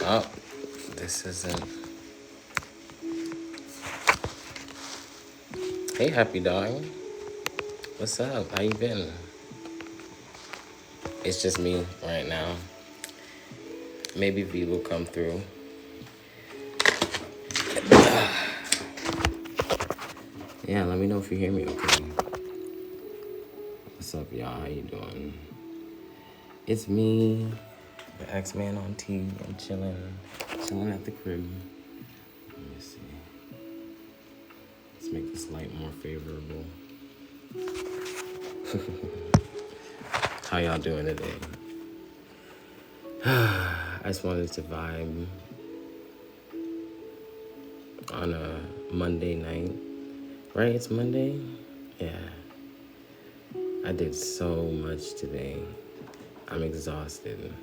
Oh, this isn't. Hey, happy dog. What's up? How you been? It's just me right now. Maybe V will come through. Yeah, let me know if you hear me okay. What's up, y'all? How you doing? It's me, the X-Man on T. I'm chilling at the crib. Let me see. Let's make this light more favorable. How y'all doing today? I just wanted to vibe on a Monday night. Right? It's Monday? Yeah. I did so much today. I'm exhausted.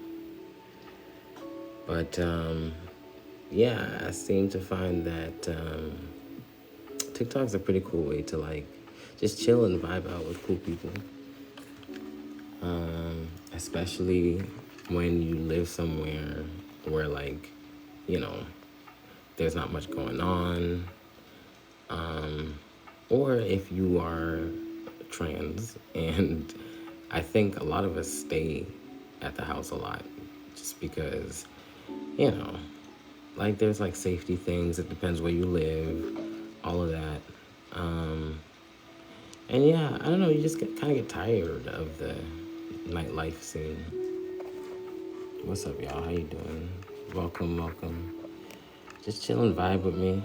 But yeah, I seem to find that TikTok's a pretty cool way to like just chill and vibe out with cool people. Especially when you live somewhere where like, you know, there's not much going on. Or if you are trans, and I think a lot of us stay at the house a lot just because, you know, like there's like safety things, it depends where you live, all of that. And yeah, I don't know, you just kind of get tired of the nightlife scene. What's up, y'all? How you doing? Welcome. Just chill and vibe with me.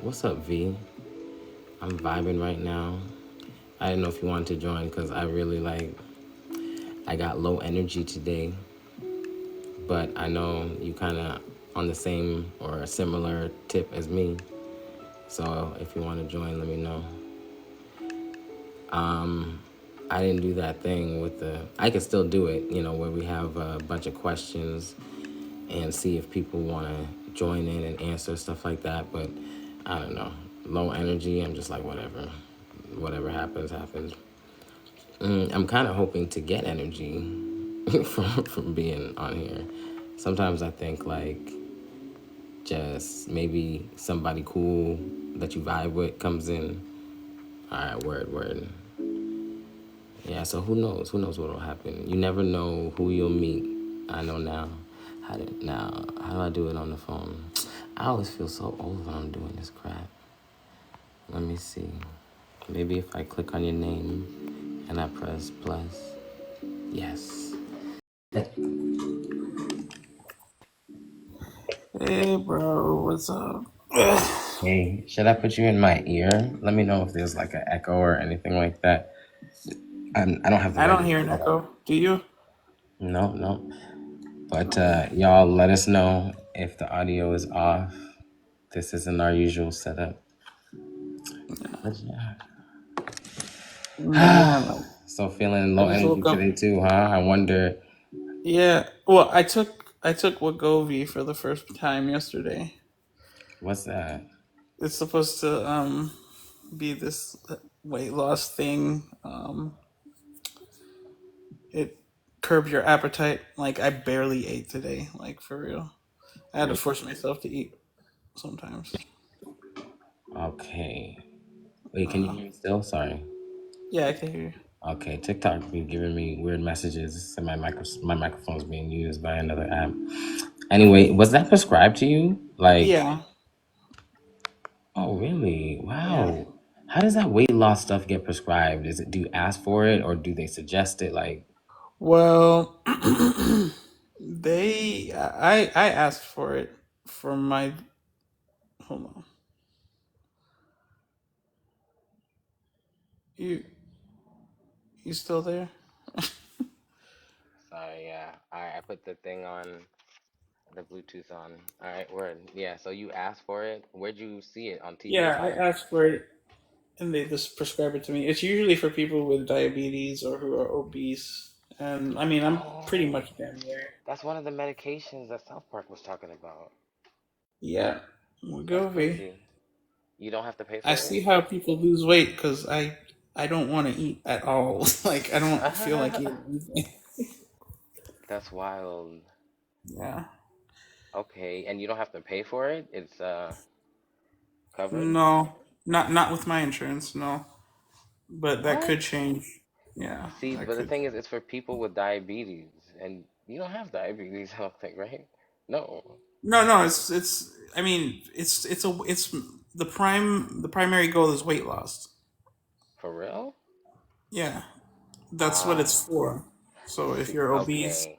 What's up, V? I'm vibing right now. I didn't know if you wanted to join because I really like, I got low energy today, but I know you kind of on the same or a similar tip as me. So if you want to join, let me know. I didn't do that thing with the, I could still do it, you know, where we have a bunch of questions and see if people want to join in and answer stuff like that. But I don't know, low energy. I'm just like, whatever happens. I'm kind of hoping to get energy from being on here. Sometimes I think like just maybe somebody cool that you vibe with comes in. All right, word. Yeah, so who knows? Who knows what will happen? You never know who you'll meet. I know now. How do I do it on the phone? I always feel so old when I'm doing this crap. Let me see. Maybe if I click on your name and I press plus. Yes. Hey, bro, what's up? Hey, should I put you in my ear? Let me know if there's like an echo or anything like that. I don't have the I right. don't hear an echo. Do you? No. But Okay. y'all let us know if the audio is off. This isn't our usual setup. But Man, yeah. like, So feeling I low just energy woke up. today too, huh? I wonder Yeah. Well, I took Wegovy for the first time yesterday. what's that? It's supposed to be this weight loss thing. It curbs your appetite. Like I barely ate today. Like for real. I had to force myself to eat sometimes. Okay. Wait, can you Uh, hear me still? Sorry. yeah, I can hear you. Okay, TikTok be giving me weird messages, and my microphone's being used by another app. Anyway, was that prescribed to you? Like, Yeah. oh really? Yeah. Wow. How does that weight loss stuff get prescribed? Is it, do you ask for it or do they suggest it? Like, Well, I asked for it from my hold on. You you still there? sorry, yeah. I put the thing on, the Bluetooth on. All right, word. Yeah, so you asked for it. Where'd you see it on TV? Yeah, I asked for it and they just prescribe it to me. It's usually for people with diabetes or who are obese. And I mean, I'm pretty Oh, much damn there. that's one of the medications that South Park was talking about. Yeah, That's Wegovy. crazy. You don't have to pay I for see it? how people lose weight because I don't want to eat at all. Like I don't feel like eating anything. That's wild. Yeah. Okay, and you don't have to pay for it. It's covered. No, not with my insurance. No, but that What? could change. Yeah, See, that but the could. thing is, it's for people with diabetes, and you don't have diabetes, I don't think, right? No, No, no, it's. I mean, it's the primary goal is weight loss. for real? Yeah, that's what it's Ah, for. So if see, you're obese, okay.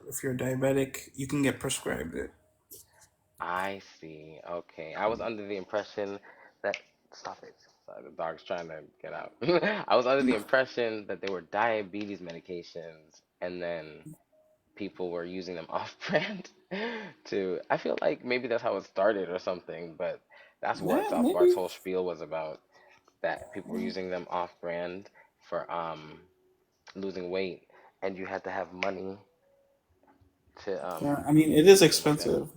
if you're diabetic, you can get prescribed it. I see. Okay. I was under the impression that stop it. Sorry, the dog's trying to get out. I was under the impression that they were diabetes medications and then people were using them off-brand to I feel like maybe that's how it started or something, but that's what Yeah, South Park's maybe. whole spiel was about, that people were using them off-brand for losing weight and you had to have money to Yeah, I mean, it is something like that, expensive,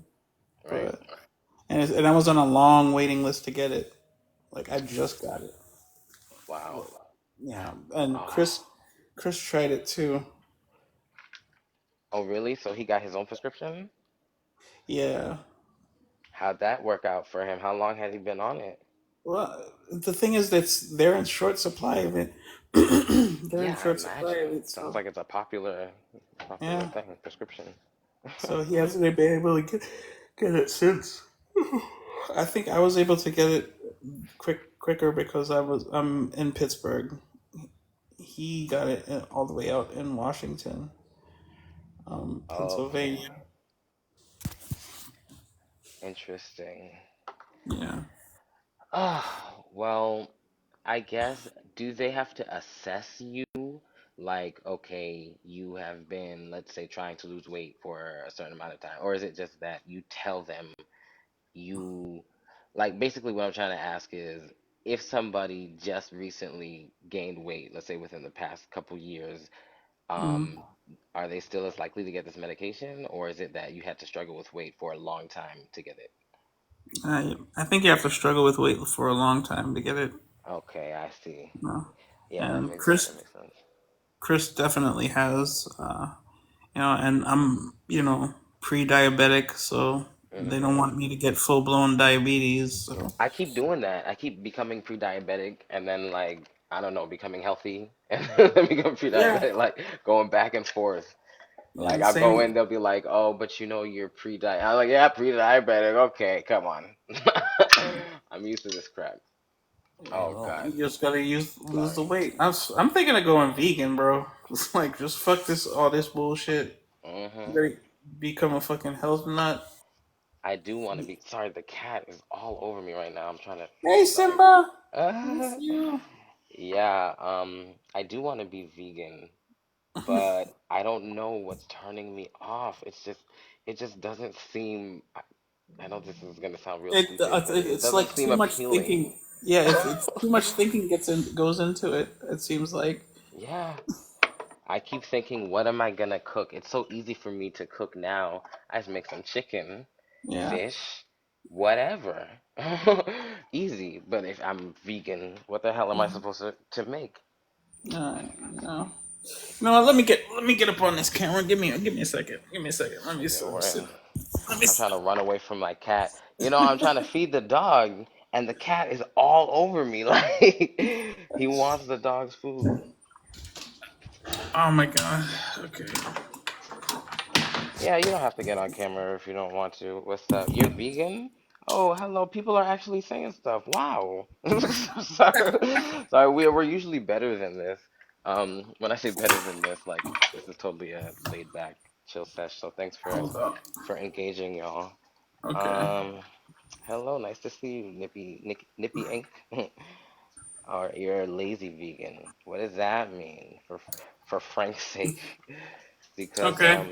right? but and I was on a long waiting list to get it. Like I just got it. Wow. Yeah, and Oh. Chris tried it too. Oh, really? So he got his own prescription? Yeah. How'd that work out for him? How long had he been on it? Well, the thing is that they're in short supply of it. They're in Yeah, I short supply of imagine. it, Sounds so like it's a popular yeah. thing, prescription. So he hasn't been able to get it since. I think I was able to get it quicker because I'm in Pittsburgh. He got it all the way out in Washington, Okay, Pennsylvania. interesting. Yeah. Oh, well, I guess, do they have to assess you? Like, okay, you have been, let's say, trying to lose weight for a certain amount of time, or is it just that you tell them you like basically what I'm trying to ask is if somebody just recently gained weight, let's say within the past couple years, Mm. um, are they still as likely to get this medication, or is it that you had to struggle with weight for a long time to get it? I think you have to struggle with weight for a long time to get it. Okay, I see. No. Yeah, that And makes sense. That makes sense. Chris definitely has. And I'm pre-diabetic, so they don't Hmm. want me to get full-blown diabetes. So I keep doing that. I keep becoming pre-diabetic and then like I don't know, becoming healthy and then become yeah, pre-diabetic, like going back and forth. Like yeah, I'll go same. in, they'll be like, "Oh, but you know you're pre-diabetic." I'm like, "Yeah, pre-diabetic. Okay, come on." I'm used to this crap. Yeah, Oh well, God, you just gotta lose the sorry. weight. I'm thinking of going vegan, bro. It's like just fuck this all this bullshit. You Hmm. gotta become a fucking health nut. I do want to be. Sorry, the cat is all over me right now. I'm trying to. Hey Sorry. Simba, it's you. Yeah. I do want to be vegan, but I don't know what's turning me off. It just doesn't seem. I know this is gonna sound real stupid, but it It's doesn't like seem too much appealing. thinking. Yeah, it's too much thinking goes into it. It seems like. Yeah. I keep thinking, what am I gonna cook? It's so easy for me to cook now. I just make some chicken, Yeah. fish, whatever. Easy. But if I'm vegan, what the hell am I supposed to make? No. You know what? Let me get up on this camera. Give me a second. Give me a second. Yeah, Let me right. sit. Let me. I'm trying to run away from my cat. I'm trying to feed the dog, and the cat is all over me. Like, he wants the dog's food. Oh my god. Okay. Yeah, you don't have to get on camera if you don't want to. What's up? You're vegan? Oh, hello. People are actually saying stuff. Wow. Sorry, we're usually better than this. When I say better than this, like this is totally a laid back, chill sesh. So thanks Hold up. for engaging, y'all. Okay. Um, hello, nice to see you, Nippy Ink. Or you're a lazy vegan. What does that mean? For Frank's sake, because Okay.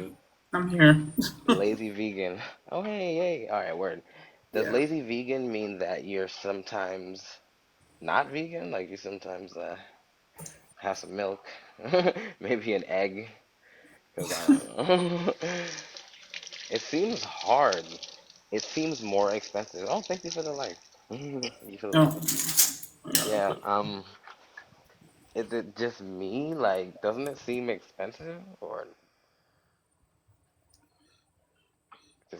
I'm here. lazy vegan. Oh, hey, hey. All right, word. Does Yeah. lazy vegan mean that you're sometimes not vegan? Like you sometimes have some milk, maybe an egg? Because I don't know. It seems hard. It seems more expensive. Oh, thank you for the life. Thank you for the life. No. Yeah. Is it just me? Like, doesn't it seem expensive, or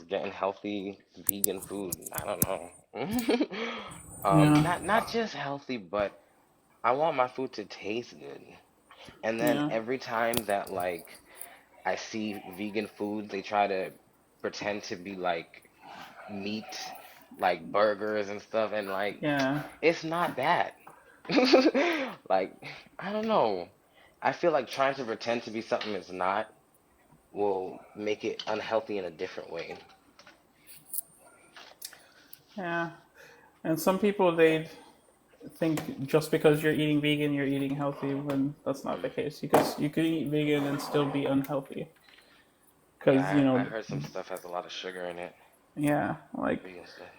getting healthy vegan food. I don't know. Yeah. Not just healthy, but I want my food to taste good. And then Yeah. every time that like I see vegan foods, they try to pretend to be like meat, like burgers and stuff, and like Yeah. it's not that. Like, I don't know. I feel like trying to pretend to be something it's not will make it unhealthy in a different way. Yeah. And some people they think just because you're eating vegan, you're eating healthy when that's not the Mm. case. You could eat vegan and still be unhealthy because Yeah, I heard some stuff has a lot of sugar in it. yeah, like Vegan stuff.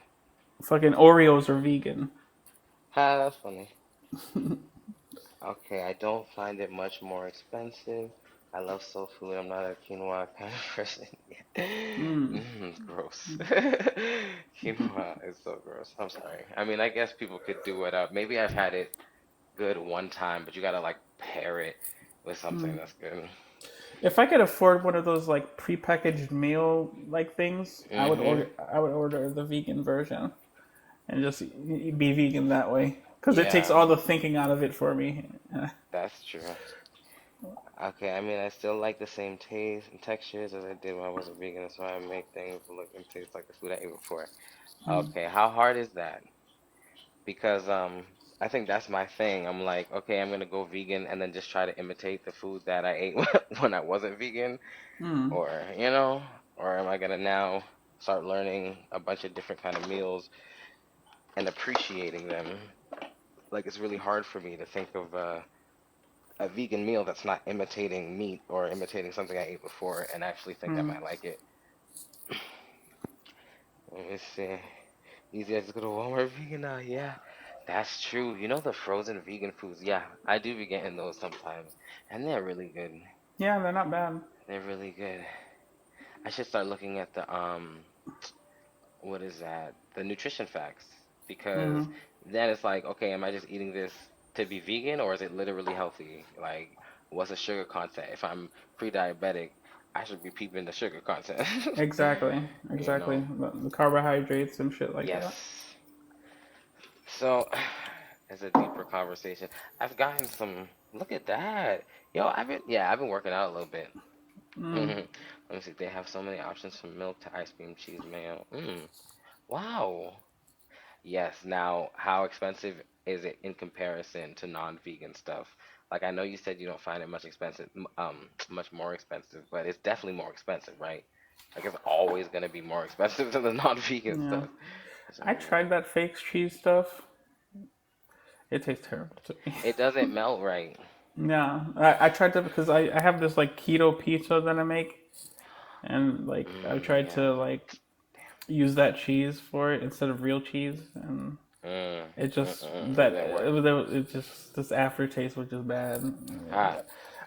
fucking Oreos are vegan. Ha, that's funny. Okay, I don't find it much more expensive. I love soul food. I'm not a quinoa kind of person. Mm. Gross. Quinoa is so gross. I'm sorry. I mean, I guess people could do it up. Maybe I've had it good one time, but you gotta like pair it with something that's good. If I could afford one of those like prepackaged meal like things, I would Hmm. order. I would order the vegan version and just be vegan that way because it takes Yeah, all the thinking out of it for me. that's true. Okay, I mean, I still like the same taste and textures as I did when I was a vegan. That's why I make things look and taste like the food I ate before. Okay, how hard is that? Because I think that's my thing. I'm like, okay, I'm gonna go vegan and then just try to imitate the food that I ate when I wasn't vegan, Mm. or you know, or am I gonna now start learning a bunch of different kind of meals and appreciating them? Like it's really hard for me to think of a vegan meal that's not imitating meat or imitating something I ate before and actually think I Mm. might like it. Let me see. Easy as to go to Walmart vegan now. Yeah, that's true. You know the frozen vegan foods. Yeah, I do be getting those sometimes, and they're really good. Yeah, they're not bad. They're really good. I should start looking at the what is that? The nutrition facts because Mm. then it's like, okay, am I just eating this to be vegan or is it literally healthy? Like, what's the sugar content? If I'm pre-diabetic, I should be peeping the sugar content. Exactly. You Exactly. know? The carbohydrates and shit like Yes. that. So, it's a deeper conversation. I've gotten some. Look at that. Yo, I've been working out a little bit. Mm. Let me see. They have so many options from milk to ice cream, cheese, mayo. Wow. Yes. Now, how expensive is it in comparison to non-vegan stuff? Like, I know you said you don't find it much expensive, much more expensive, but it's definitely more expensive, right? Like, it's always gonna be more expensive than the non-vegan Yeah. stuff. So, I tried that fake cheese stuff. It tastes terrible to me. it doesn't melt right. Yeah, I tried to because I have this like keto pizza that I make, and like I tried Yeah. to like use that cheese for it instead of real cheese, and it just It that didn't it work. was it just this aftertaste was just bad. Ah.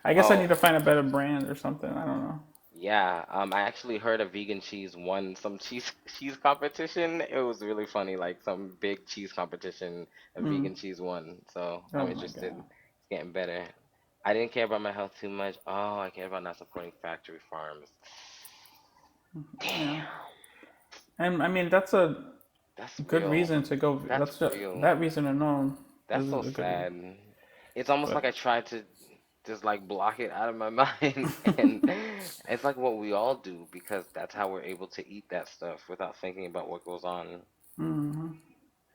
I guess I need Oh, to find a better brand or something. I don't know. yeah. I actually heard a vegan cheese won some cheese competition. It was really funny, like some big cheese competition, a Mm. vegan cheese won. So Oh I'm my interested. god. It's getting better. I didn't care about my health too much. Oh, I care about not supporting factory farms. Yeah, Damn, and I mean that's a that's good real. reason to go. That's real. That reason alone That's is so a good reason. sad. It's almost But like I tried to just like block it out of my mind, and it's like what we all do because that's how we're able to eat that stuff without thinking about what goes on. mm,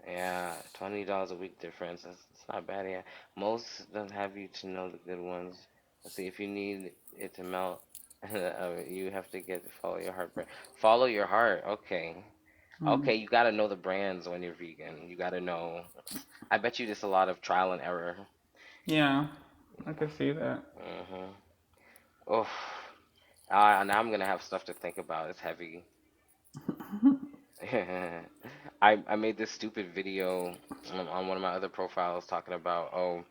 Yeah, $20 a week difference. That's not bad. Yeah, most doesn't have you to know the good ones. Let's see if you need it to melt. You have to get to follow your heart. Follow your heart. Okay. mm, Okay, you gotta know the brands when you're vegan. You gotta know. I bet you there's a lot of trial and error. yeah, I could see that. Hmm. Oh, now I'm gonna have stuff to think about. It's heavy. I made this stupid video on one of my other profiles talking about, oh,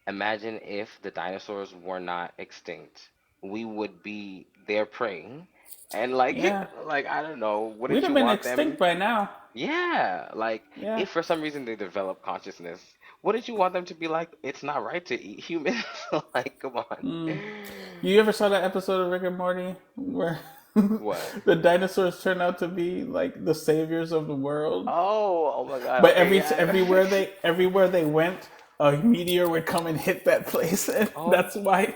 imagine if the dinosaurs were not extinct, we would be their prey, and like Yeah, like I don't know, we'd wouldn't have you been want them? extinct by now. Yeah, like Yeah. if for some reason they develop consciousness, wouldn't you want them to be like, it's not right to eat humans? Like, come on. Mm. You ever saw that episode of Rick and Morty where? What? The dinosaurs turn out to be like the saviors of the world. Oh my God. But Okay, yeah. everywhere they went, a meteor would come and hit that place, and Oh, that's why.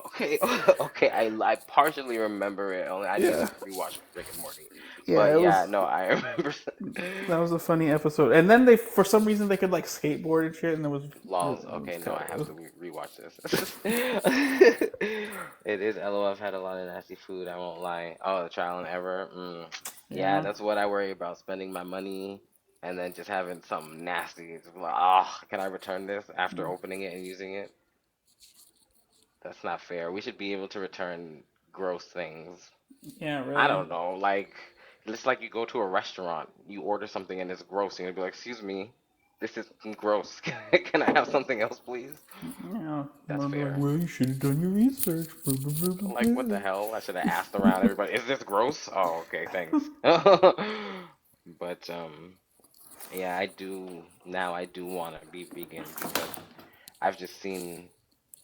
okay. Okay. I partially remember it. Only I need to Yeah, rewatch Rick and Morty. But yeah, it yeah, was no, I remember. that was a funny episode. And then they, for some reason, they could like skateboard and shit, and Lols. it was Okay, no, kind I have of to rewatch this. It is LO. I've had a lot of nasty food. I won't lie. Oh, the trial and error. Yeah, yeah. that's what I worry about. Spending my money and then just having something nasty. It's like, oh, can I return this after opening it and using it? That's not fair. We should be able to return gross things. Yeah, I really. don't know. Like, it's like you go to a restaurant, you order something and it's gross, and you'll be like, "Excuse me, this is gross. Can I have something else, please?" Yeah, I'm That's gonna be like, fair. well, you should have done your research. Blah, blah, blah, blah, Like, what the blah. hell? I should have asked around everybody. Is this gross? Oh, okay, thanks. But yeah, I do now. I do want to be vegan because I've just seen.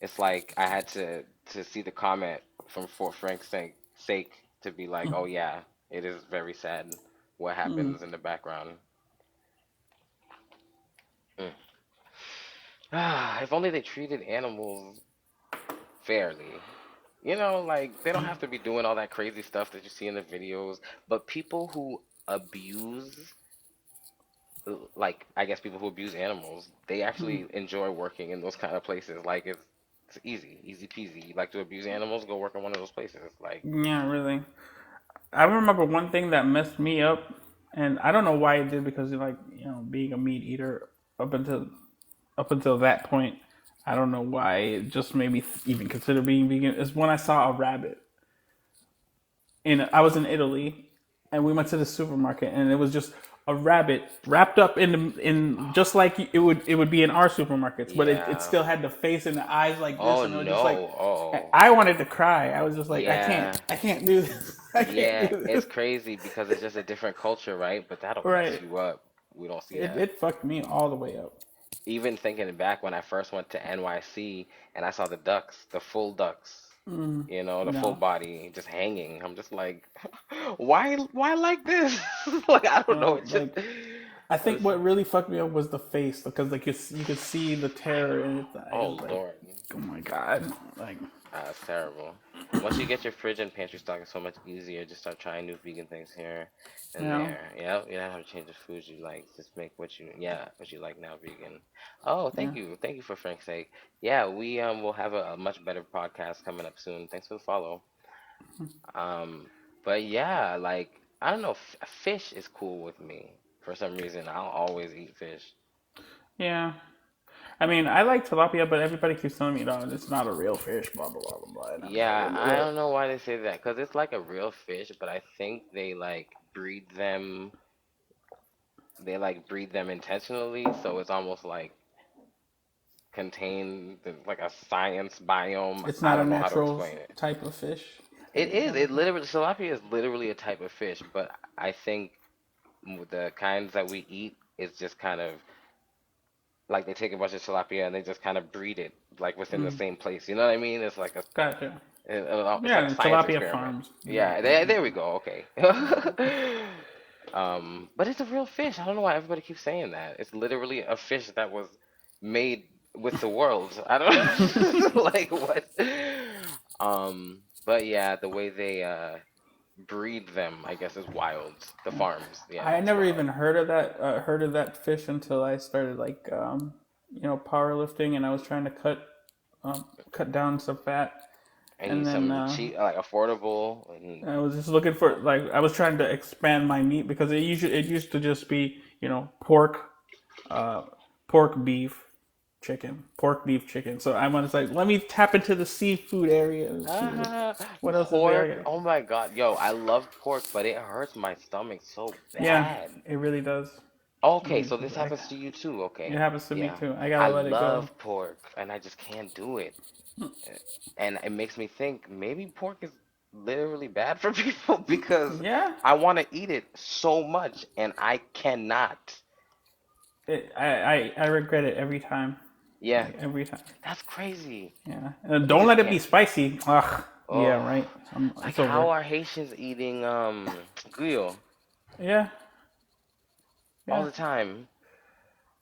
It's like I had to see the comment from for Frank's sake to be like, oh yeah, it is very sad what Mm. happens in the background. Mm. Ah, if only they treated animals fairly. You know, like they don't have to be doing all that crazy stuff that you see in the videos, but people who abuse, like I guess people who abuse animals, they Mm. actually enjoy working in those kind of places. Like it's easy, easy peasy. You like to abuse animals, go work in one of those places. Like, Yeah, really. I remember one thing that messed me up, and I don't know why it did because like being a meat eater up until up until that point, I don't know why it just made me even consider being vegan. Is when I saw a rabbit I was in Italy, and we went to the supermarket, and it was just a rabbit wrapped up in just like it would be in our supermarkets, but it yeah. still had the face and the eyes like this, Oh and it was just like no. Oh. I wanted to cry. I was just like, Yeah. I can't do this. I can't Yeah. do It's this. crazy because it's just a different culture, right? But that'll mess Right. you up. We don't see It that. it fucked me all the way up. Even thinking back when I first went to NYC and I saw the ducks, the full ducks, the full No. body just hanging. I'm just like, why like this? Like I don't know. Yeah. It's just, Like I think it's, what really fucked me up was the face because like you could see the terror in its eyes. oh It was like, Lord. oh my god. Like That's terrible. Once you get your fridge and pantry stock, it's so much easier. Just start trying new vegan things here and yeah. there. Yeah, you don't have to change the foods you like. Just make what you like now vegan. Oh, Yeah. thank you for Frank's sake. Yeah, we will have a much better podcast coming up soon. Thanks for the follow. Um, but yeah, like I don't know, fish is cool with me for some reason. I'll always eat fish. Yeah. I mean, I like tilapia, but everybody keeps telling me, no, it's not a real fish, blah, blah, blah, blah, blah. And I'm just like, Yeah, I don't know why they say that because it's like a real fish, but I think they like breed them. They like breed them intentionally, so it's almost like contained in, like a science biome. it's I not a don't know how to natural explain it. type of fish. It is. It literally tilapia is literally a type of fish, but I think the kinds that we eat is just kind of like they take a bunch of tilapia and they just kind of breed it like within the Mm, same place. You know what I mean? It's like a gotcha. it's like Yeah, a and science tilapia experiment. farms. Yeah. Yeah, there we go. Okay. But it's a real fish. I don't know why everybody keeps saying that. It's literally a fish that was made with the world. I don't like what. But yeah, the way they breed them, I guess, is wild. The farms, yeah, I it's never wild. even heard of that fish until I started like powerlifting, and I was trying to cut down some fat, And and need then some cheap, like affordable, and I was just looking for like I was trying to expand my meat because it used to just be pork, uh, pork beef, chicken, pork beef chicken. So I was like, let me tap into the seafood area and see ah, what else is pork. there. Oh my God, yo, I love pork, but it hurts my stomach so Yeah, bad. it really does. Okay, And so this I, happens to you too. it Okay, happens to me yeah, too. I I gotta let it go. love pork, and I just can't do it. And it makes me think maybe pork is literally bad for people because Yeah, I want to eat it so much and I cannot. I regret it every time. Yeah, Like every time. that's crazy. Yeah. You Don't just let it be can't. spicy. Ugh. Yeah, Oh, right. like It's how over. are Haitians eating guyo Yeah, all yeah. the time?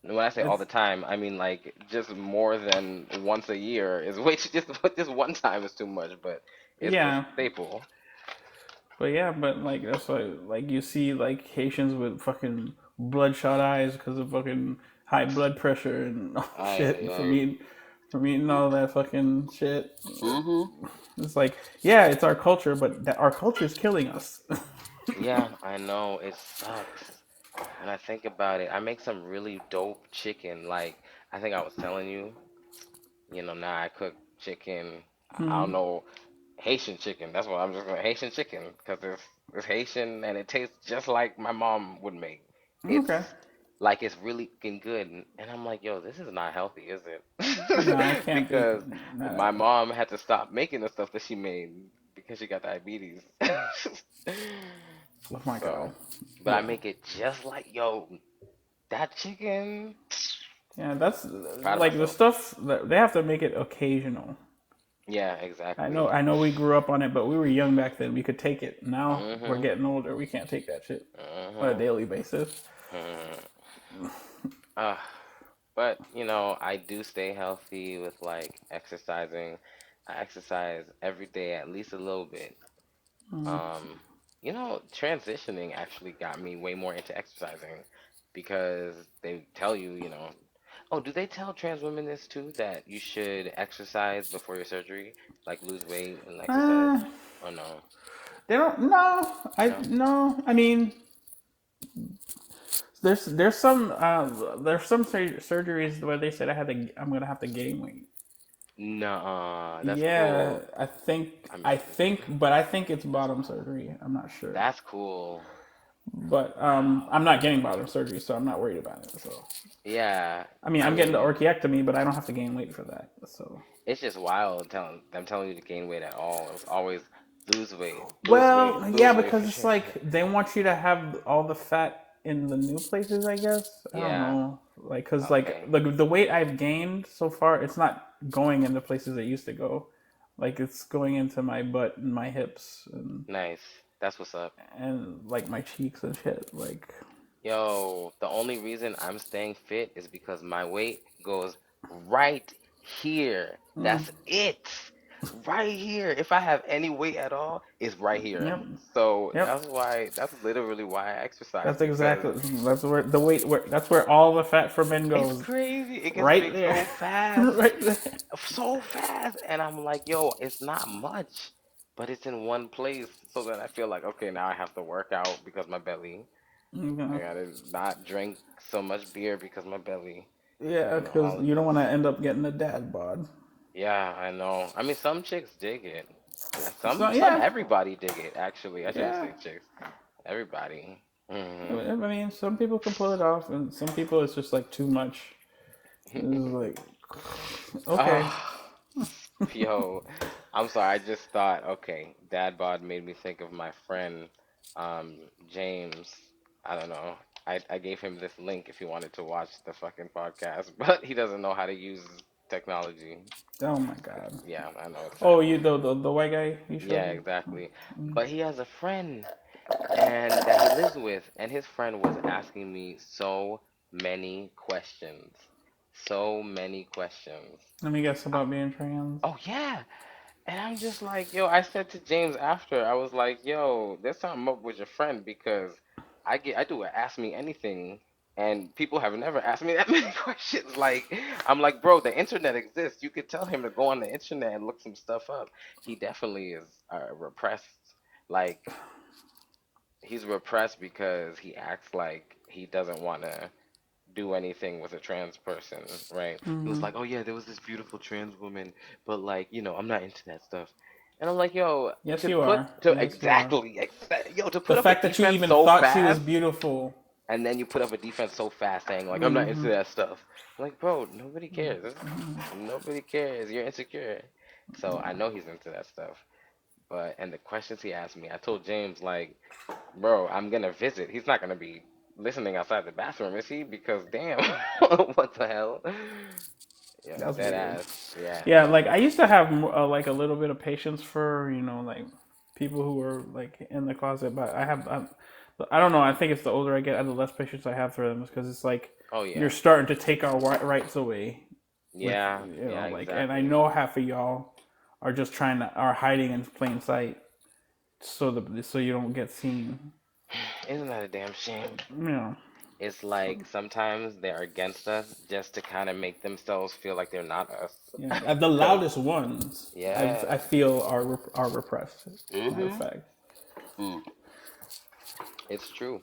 When I say all It's the time, I mean like just more than once a year is way too, just one time is too much, but it's a yeah, staple. but like that's why like you see like Haitians with fucking bloodshot eyes because of fucking high blood pressure and oh Ay, ay, shit ay. from eating all that fucking shit. Mm-hmm. It's like yeah, it's our culture, but our culture is killing us. Yeah, I know it sucks. When I think about it, I make some really dope chicken. Like I think I was telling you, now I cook chicken. I don't Mm, know Haitian chicken. That's what I'm just going Haitian chicken because it's Haitian and it tastes just like my mom would make. It's okay. like it's really fucking good, and I'm like, yo, this is not healthy, is No, I it? can't eat Because that. my mom had to stop making the stuff that she made because she got diabetes. Oh my god. So, but I Yeah. make it just like, yo, that chicken. Yeah, that's Proud of like the myself. stuff that they have to make it occasional. Yeah, exactly. I know we grew up on it, but we were young back then. We could take it. Now we're Mhm. getting older. We can't take that shit on a Mhm. daily basis. Mhm. Uh, but I do stay healthy with like exercising. I exercise every day at least a little bit. Mm. Transitioning actually got me way more into exercising because they tell you, oh, do they tell trans women this too, that you should exercise before your surgery, like lose weight and exercise? Uh, Oh no, they don't. No, I no, no. I mean, there's some surgeries where they said I'm gonna have to gain weight. no, that's Yeah, cool. I I might think, consider. but I think it's bottom surgery. I'm not sure, That's cool. but I'm not getting bottom surgery, so I'm not worried about it. So Yeah, I mean, I I'm getting the mean, orchiectomy, but I don't have to gain weight for that. So it's just wild telling them telling you to gain weight at all. It was always well, yeah, lose weight because for it's sure. like they want you to have all the fat in the new places. I guess I don't Yeah. know, like because like Okay. the weight I've gained so far, it's not going into places it used to go. Like it's going into my butt and my hips Nice. That's what's up. and like my cheeks and shit. Like Yo, the only reason I'm staying fit is because my weight goes right here. mm, That's it. Right here. If I have any weight at all, it's right here. yep, So yep. that's literally why I exercise That's because exactly that's where the weight. That's where all the fat for men it's goes. crazy. It gets Right big there, so fast. right there. So fast. And I'm like, yo, it's not much, but it's in one place. So then I feel like, okay, now I have to work out because my belly. I Yeah, gotta not drink so much beer because my belly. yeah, because All of you don't this. want to end up getting a dad bod. Yeah, I know. I mean, some chicks dig it. So Some yeah, everybody dig it. Actually, I shouldn't yeah. say chicks. Everybody. Hmm. I mean, some people can pull it off, and some people it's just like too much. It's like okay, Oh, yo, I'm sorry. I just thought, okay, dad bod made me think of my friend, James. I don't know. I gave him this link if he wanted to watch the fucking podcast, but he doesn't know how to use technology. oh my god. Yeah, I know it's Oh, sad. you the white guy you showed Yeah, me. exactly. But he has a friend and that he lives with, and his friend was asking me so many questions. So many questions. Let me guess I, about being trans. oh yeah. And I'm just like, yo, I said to James after, I was like, yo, there's something up with your friend because I do a ask me anything and people have never asked me that many questions. Like, I'm like, bro, the internet exists. You could tell him to go on the internet and look some stuff up. He definitely is repressed. Like, he's repressed because he acts like he doesn't want to do anything with a trans person, right? He was Hmm. like, "Oh yeah, there was this beautiful trans woman, but like, I'm not into that stuff." And I'm like, "Yo, Yes, to you put are. to Yes, you are. yo, to The put up a fact that you defense even so thought she was fast, beautiful. and then you put up a defense so fast saying like, "I'm not into Hmm. that stuff." I'm like, "Bro, nobody cares. Nobody cares. You're insecure." So I know he's into that stuff. And the questions he asked me, I told James like, bro, I'm gonna visit. He's not gonna be listening outside the bathroom, is he? Because damn, what the hell? Yeah, That's dead weird. ass. Yeah. Yeah, like I used to have like a little bit of patience for like people who were like in the closet, but I don't know. I think it's the older I get, the less patience I have for them, because it's like Oh you're yeah. starting to take our rights away with Yeah. Yeah. like, and I Exactly. know half of y'all are just are hiding in plain sight so you don't get seen. Isn't that a damn shame? You know, It's like sometimes they're against us just to kind of make themselves feel like they're not us. yeah. The Cause loudest ones I yeah. feel are repressed. Matter of Mhm. fact. Mm. It's true.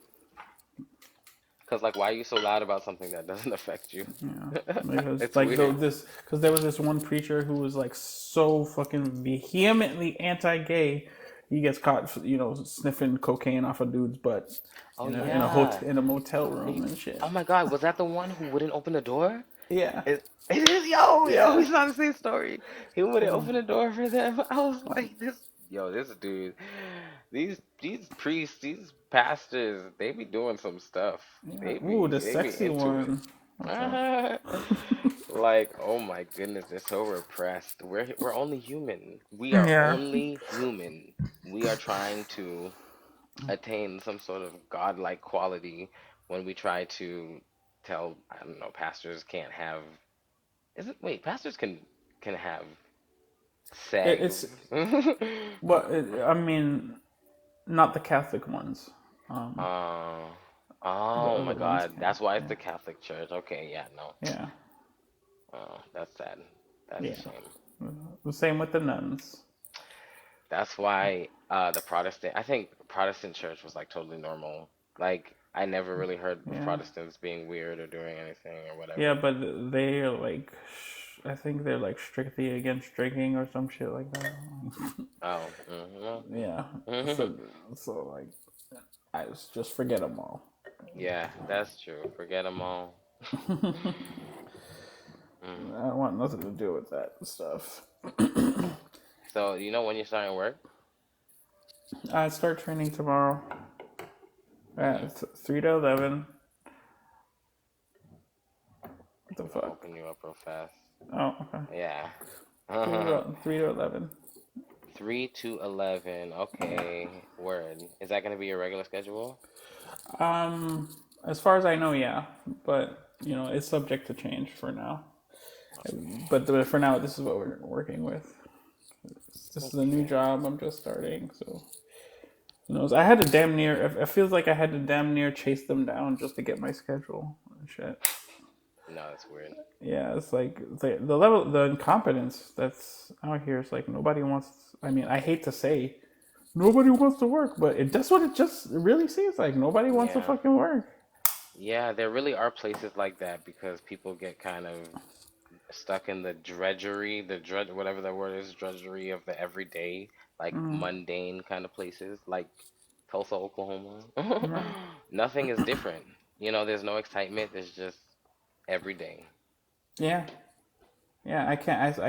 Cause like, why are you so loud about something that doesn't affect you? Yeah, because It's weird. because there was this one preacher who was like so fucking vehemently anti-gay. He gets caught, sniffing cocaine off a dude's butt Oh in a yeah. hotel in a motel room and shit. Oh my God, was that the one who wouldn't open the door? Yeah, It is, yo, yeah, he's not the same story. He wouldn't yeah, open the door for them. I was like, this dude, these priests, these pastors, they be doing some stuff. yeah. Ooh, the They be sexy into it. one. Okay. Like, oh my goodness, they're so repressed. We're only human. We are Yeah. only human. We are trying to attain some sort of godlike quality when we try to tell, I don't know, pastors can't have, is it, wait, pastors can have sex. It's but I mean, not the Catholic ones. Um, uh, the oh my other ones God, can. that's why it's Yeah, the Catholic Church. Okay, yeah, no. yeah, Oh, that's sad. That's a yeah. shame. The same with the nuns. That's why the Protestant, I think Protestant church was like totally normal. Like I never really heard of Yeah. Protestants being weird or doing anything or Yeah, whatever. but they are like, I think they're like strictly against drinking or some shit like that. Oh, mm Yeah. hmm. So like, I just forget them all. Yeah, that's true. Forget them all. I Mm. don't want nothing to do with that stuff. So you know when you're starting work? I start training tomorrow Mm. at 3 to 11. What the I'm gonna fuck? open you up real fast. Oh, okay. Yeah. 3 to 11. 3 to 11. Okay. Word. Is that gonna be your regular schedule? As far as I know, yeah, but it's subject to change for now. But for now, this is what we're working with. This is a new Okay. job. I'm just starting, so who knows? I had to damn near. It feels like I had to damn near chase them down just to get my schedule and shit. No, that's weird. Yeah, it's like the level, the incompetence that's out here is like nobody wants. I mean, I hate to say nobody wants to work, but that's what it just really seems like. Nobody wants to Yeah. fucking work. Yeah, there really are places like that because people get kind of stuck in the drudgery, whatever that word is, drudgery of the everyday, like Mm, mundane kind of places, like Tulsa, Oklahoma. right. Nothing is different. There's no excitement. There's just everyday. Yeah, yeah. I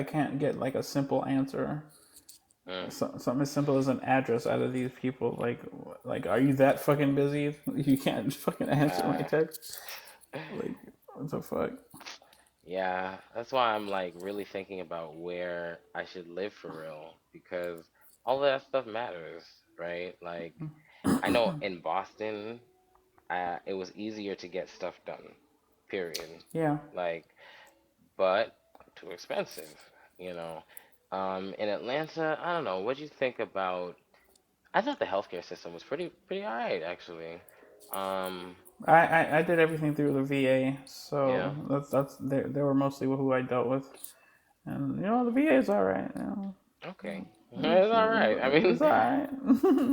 can't get like a simple answer. Mm, Something as simple as an address out of these people. Like, are you that fucking busy? You can't fucking answer my uh, text. Like, what the fuck? yeah, that's why I'm like really thinking about where I should live for real because all of that stuff matters, right? Like I know in Boston, it was easier to get stuff done. Period. Yeah, Like, but too expensive, you know. In Atlanta, I don't know. What do you think about? I thought the healthcare system was pretty all right, actually. Um, I did everything through the VA, yeah. so that's they were mostly who I dealt with, and the VA is all right. Okay. It's all right. I mean, It's all right.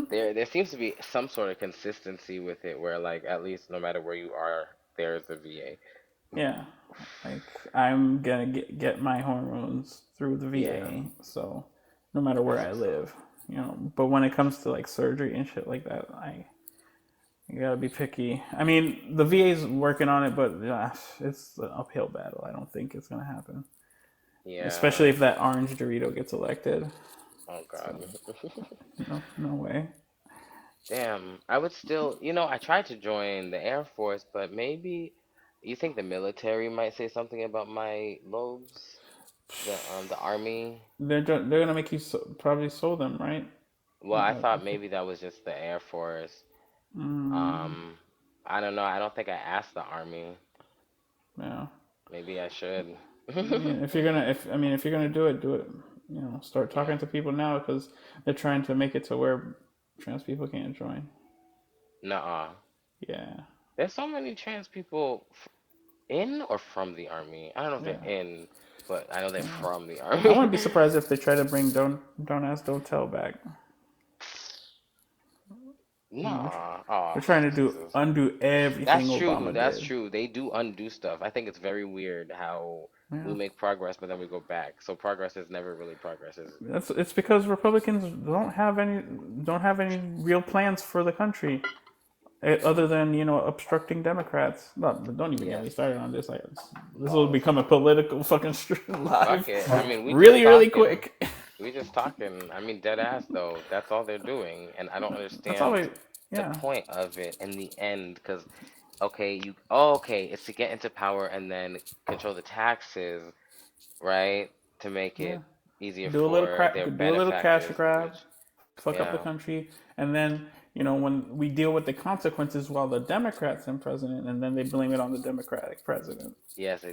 there seems to be some sort of consistency with it, where like at least no matter where you are, there's a VA. Yeah, like I'm gonna get my hormones through the Yeah, VA, so no matter where that's I what's up. live. But when it comes to like surgery and shit like that, you gotta be picky. I mean, the VA's working on it, but it's an uphill battle. I don't think it's gonna happen, especially Yeah. if that orange Dorito gets elected. Oh So God. no, no way. Damn. I would still, I tried to join the Air Force, but maybe. You think the military might say something about my lobes? The army? They're gonna make you probably sew them, right? Well, I thought maybe that was just the Air Force. Mm, Um, I don't know. I don't think I asked the army. yeah. Maybe I should. I mean, if you're gonna, if I mean, if you're gonna do it, do it. Start Yeah. talking to people now because they're trying to make it to where trans people can't join. Nuh-uh. Yeah, There's so many trans people in or from the army. I don't know if they're yeah. in, but I know they're yeah. from the I army. wouldn't be surprised if they try to bring don't ask, don't tell back. You know, Nah. Oh, they're trying to Jesus. undo everything That's true. Obama That's did. true. They do undo stuff. I think it's very weird how we Yeah, make progress, but then we go back. So progress is never really progress, is it? it's because Republicans don't have any real plans for the country. Other than obstructing Democrats. No, don't even get me Yes. started on this. This will Oh, become a political fucking fuck live, it. I mean, we just really talking. quick. We just talking. I mean, dead ass though. That's all they're doing, and I don't That's understand always the yeah, point of it in the end. Because okay, oh, okay, it's to get into power and then control the taxes, right? To make yeah. it easier Do a little for their do a little cash benefactors, grab, which fuck up the yeah, country, and then when we deal with the consequences while the Democrats in president, and then they blame it on the Democratic president. yes,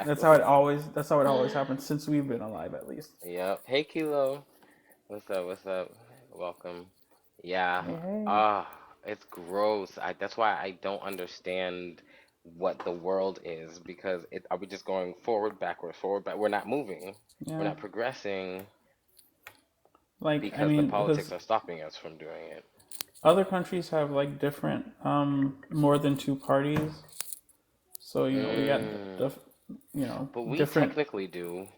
That's how it exactly. always. That's how it always happens since we've been alive, at least. Yep. Hey, Kilo. What's up? What's up? Welcome. Yeah. Hey, hey. Ah, it's gross. That's why I don't understand what the world is because are we just going forward, backward, forward, back? We're not moving. We're Yeah. not progressing Like I because the mean, politics because are stopping us from doing it. other countries have like different more than two parties. So we got Mm. But we different. technically do,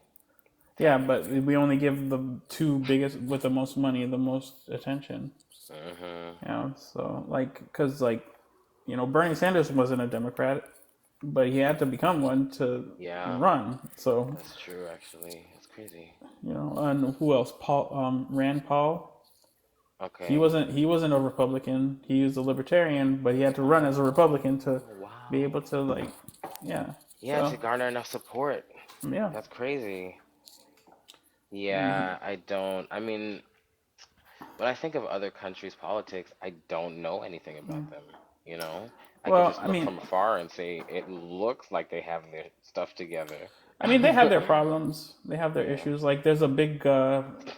Yeah, but technically. we only give the two biggest with the most money the most attention. Mm-hmm. So like because like Bernie Sanders wasn't a Democrat, but he had to become one to Yeah, run. So that's true, actually. It's crazy. and who else? Rand Paul. Okay. He wasn't a Republican. He was a Libertarian, but he had to run as a Republican to Oh, be wow. able to yeah. Yeah, So to garner enough support. yeah, That's crazy. I mean, Yeah, I don't. I mean, when I think of other countries' politics, I don't know anything yeah. about them. You know, I could Well, just look from afar and say it looks like they have their stuff together. they have their problems. They have their Yeah, issues. Like there's a big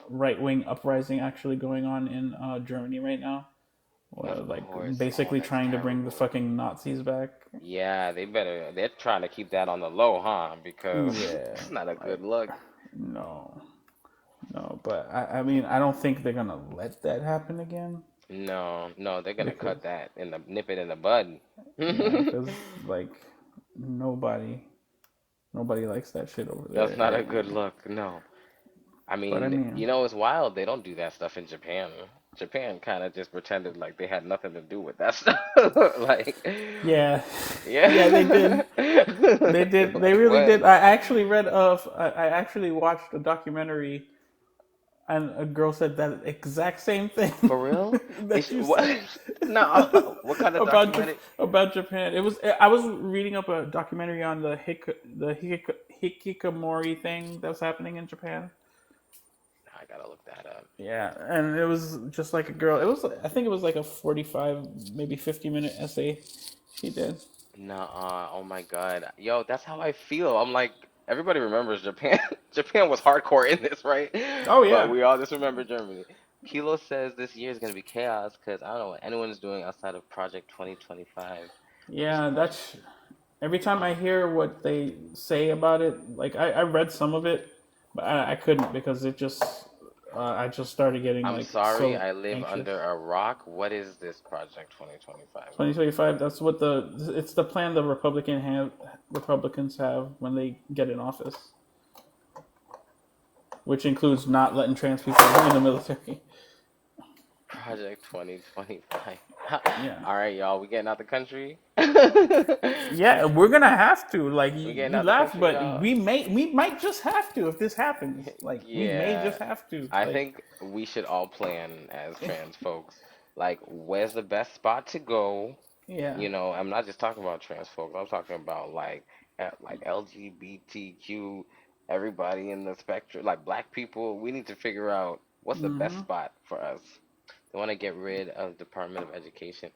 right wing uprising actually going on in Germany right now. of Like course. Oh, basically that's trying to bring the terrible. fucking Nazis back. Yeah, they better. They're trying to keep that on the low, huh? Because Yeah, it's not a like good look. no, no. But I mean, I don't think they're gonna let that happen again No, no, they're gonna because cut that in the nip it in the bud. yeah, because like nobody nobody likes that shit over That's there not a right good now. look. No. I But I mean, mean, it's wild. They don't do that stuff in Japan. Japan kind of just pretended like they had nothing to do with that stuff. Like, yeah, yeah, they yeah. did. They did. They Like, really what? did. I actually read of. I actually watched a documentary, and a girl said that exact same thing For real? that you What? said No. What kind of documentary? About Japan. It was. I was reading up a documentary on hikikomori thing that's happening in Japan. I gotta look that up. Yeah, and it was just like a girl. It was. I think it was like a 45, maybe 50 minute essay she did. Nuh-uh. Oh my God. Yo, that's how I feel. I'm like, everybody remembers Japan. Japan was hardcore in this, right? Oh But yeah, we all just remember Germany. Kilo says this year is gonna be chaos because I don't know what anyone's doing outside of Project 2025. What's yeah. Project? That's every time I hear what they say about it. Like I read some of it, but I couldn't because it just I just started getting I'm like sorry, so I live anxious. under a rock. What is this Project 2025? 2025. That's what it's the plan the Republicans have when they get in office, which includes not letting trans people in the military. Project 2025. Yeah. All right, y'all, we getting out the country? Yeah, we're gonna have to. Like We getting you out the laugh, country, but y'all? we might just have to if this happens. Like we may Yeah, just have to. I Like think we should all plan as trans folks. Like, where's the best spot to go? Yeah. I'm not just talking about trans folks. I'm talking about like LGBTQ, everybody in the spectrum, like black people. We need to figure out what's the best Mm-hmm. spot for us. They want to get rid of Department of Education.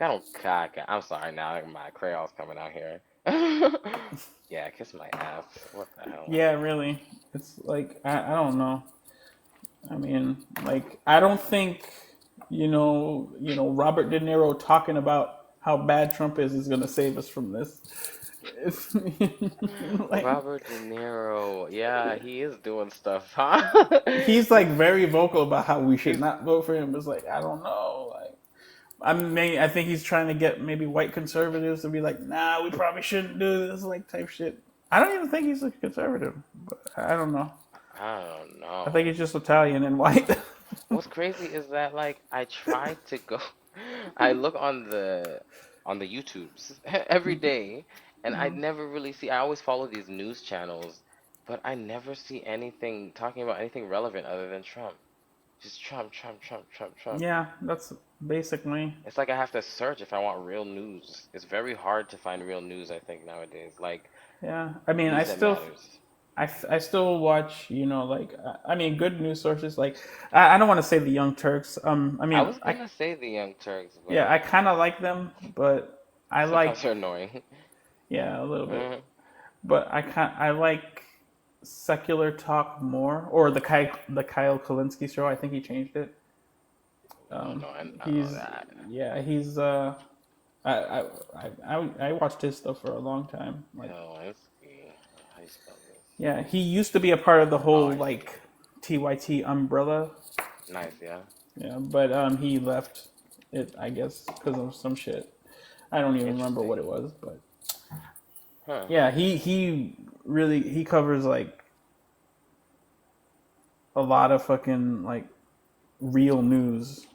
I don't. God, I'm sorry now. My crayon's coming out here. Yeah, kiss my ass. What the hell? Yeah, really. It's like I don't know. I mean, like I don't think Robert De Niro talking about how bad Trump is going to save us from this. It's, like Robert De Niro. Yeah, he is doing stuff, huh? he's like He's very vocal about how we should he's not vote for him. It's like I don't know. Like I think he's trying to get maybe white conservatives to be like, nah, we probably shouldn't do this like type shit. I don't even think he's a conservative, but I don't know. I don't I think know. he's just Italian and white. What's crazy is that like I try to go I look on the YouTubes every day and I never really see I always follow these news channels, but I never see anything talking about anything relevant other than Trump. Just Trump, Trump, Trump, Trump, Trump. Yeah, that's basically. It's like I have to search if I want real news. It's very hard to find real news, I think, nowadays. Like Yeah, I mean, news that matters. I still watch, like, I mean, good news sources. Like, I don't want to say the Young Turks. I I mean, was gonna say the Young Turks, yeah, but I kind of like them, but I sometimes like, they're annoying. yeah, a little bit, Mhm. but I like secular talk more, or the Kyle Kalinske show. I think he changed it. Oh no, I don't know He's that. yeah, he's I I I watched his stuff for a long time. Like, Zelensky. How do you spell this? yeah, he used to be a part of the Oh, whole I see. like TYT umbrella. Nice, yeah. Yeah, but he left it, I guess, because of some shit. I don't even remember what Interesting. it was, but Huh. yeah, he really he covers like a lot of fucking like real news.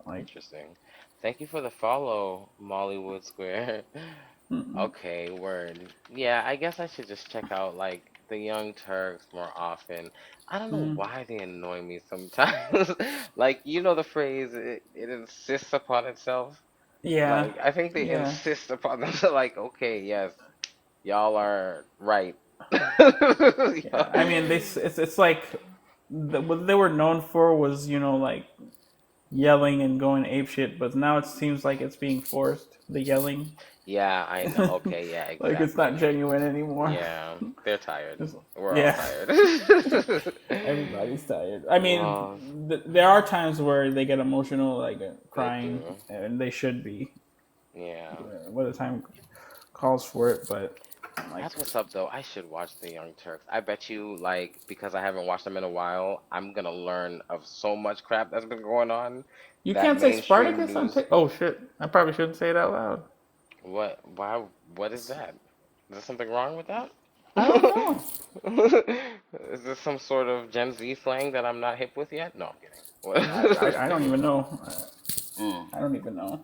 Like, Interesting. Thank you for the follow, Mollywood Square. Okay, word. Yeah, I guess I should just check out like the Young Turks more often. I don't know why they annoy me sometimes. Like, the phrase, it insists upon itself. yeah, Like, I think they yeah, insist upon themselves, like, okay, yes, y'all are right. yeah. I mean, it's like what they were known for was like yelling and going ape shit, but now it seems like it's being forced. The yelling, Yeah, I know. Okay, yeah, like it's not exactly. genuine anymore. Yeah, they're tired. It's- We're all yeah, tired. everybody's tired. I mean, Well, there are times where they get emotional, like they crying, do. and they should be Yeah. when the time calls for it. But like, That's what's up, though. I should watch the Young Turks. I bet you, like, because I haven't watched them in a while, I'm gonna learn of so much crap that's been going on you that can't say mainstream Spartacus on news. Oh shit! I probably shouldn't say it out loud. What? Why? What is that? Is there something wrong with that? I don't know. Is this some sort of Gen Z slang that I'm not hip with yet? No, I, I'm kidding. I don't even know. Mm. I don't even know.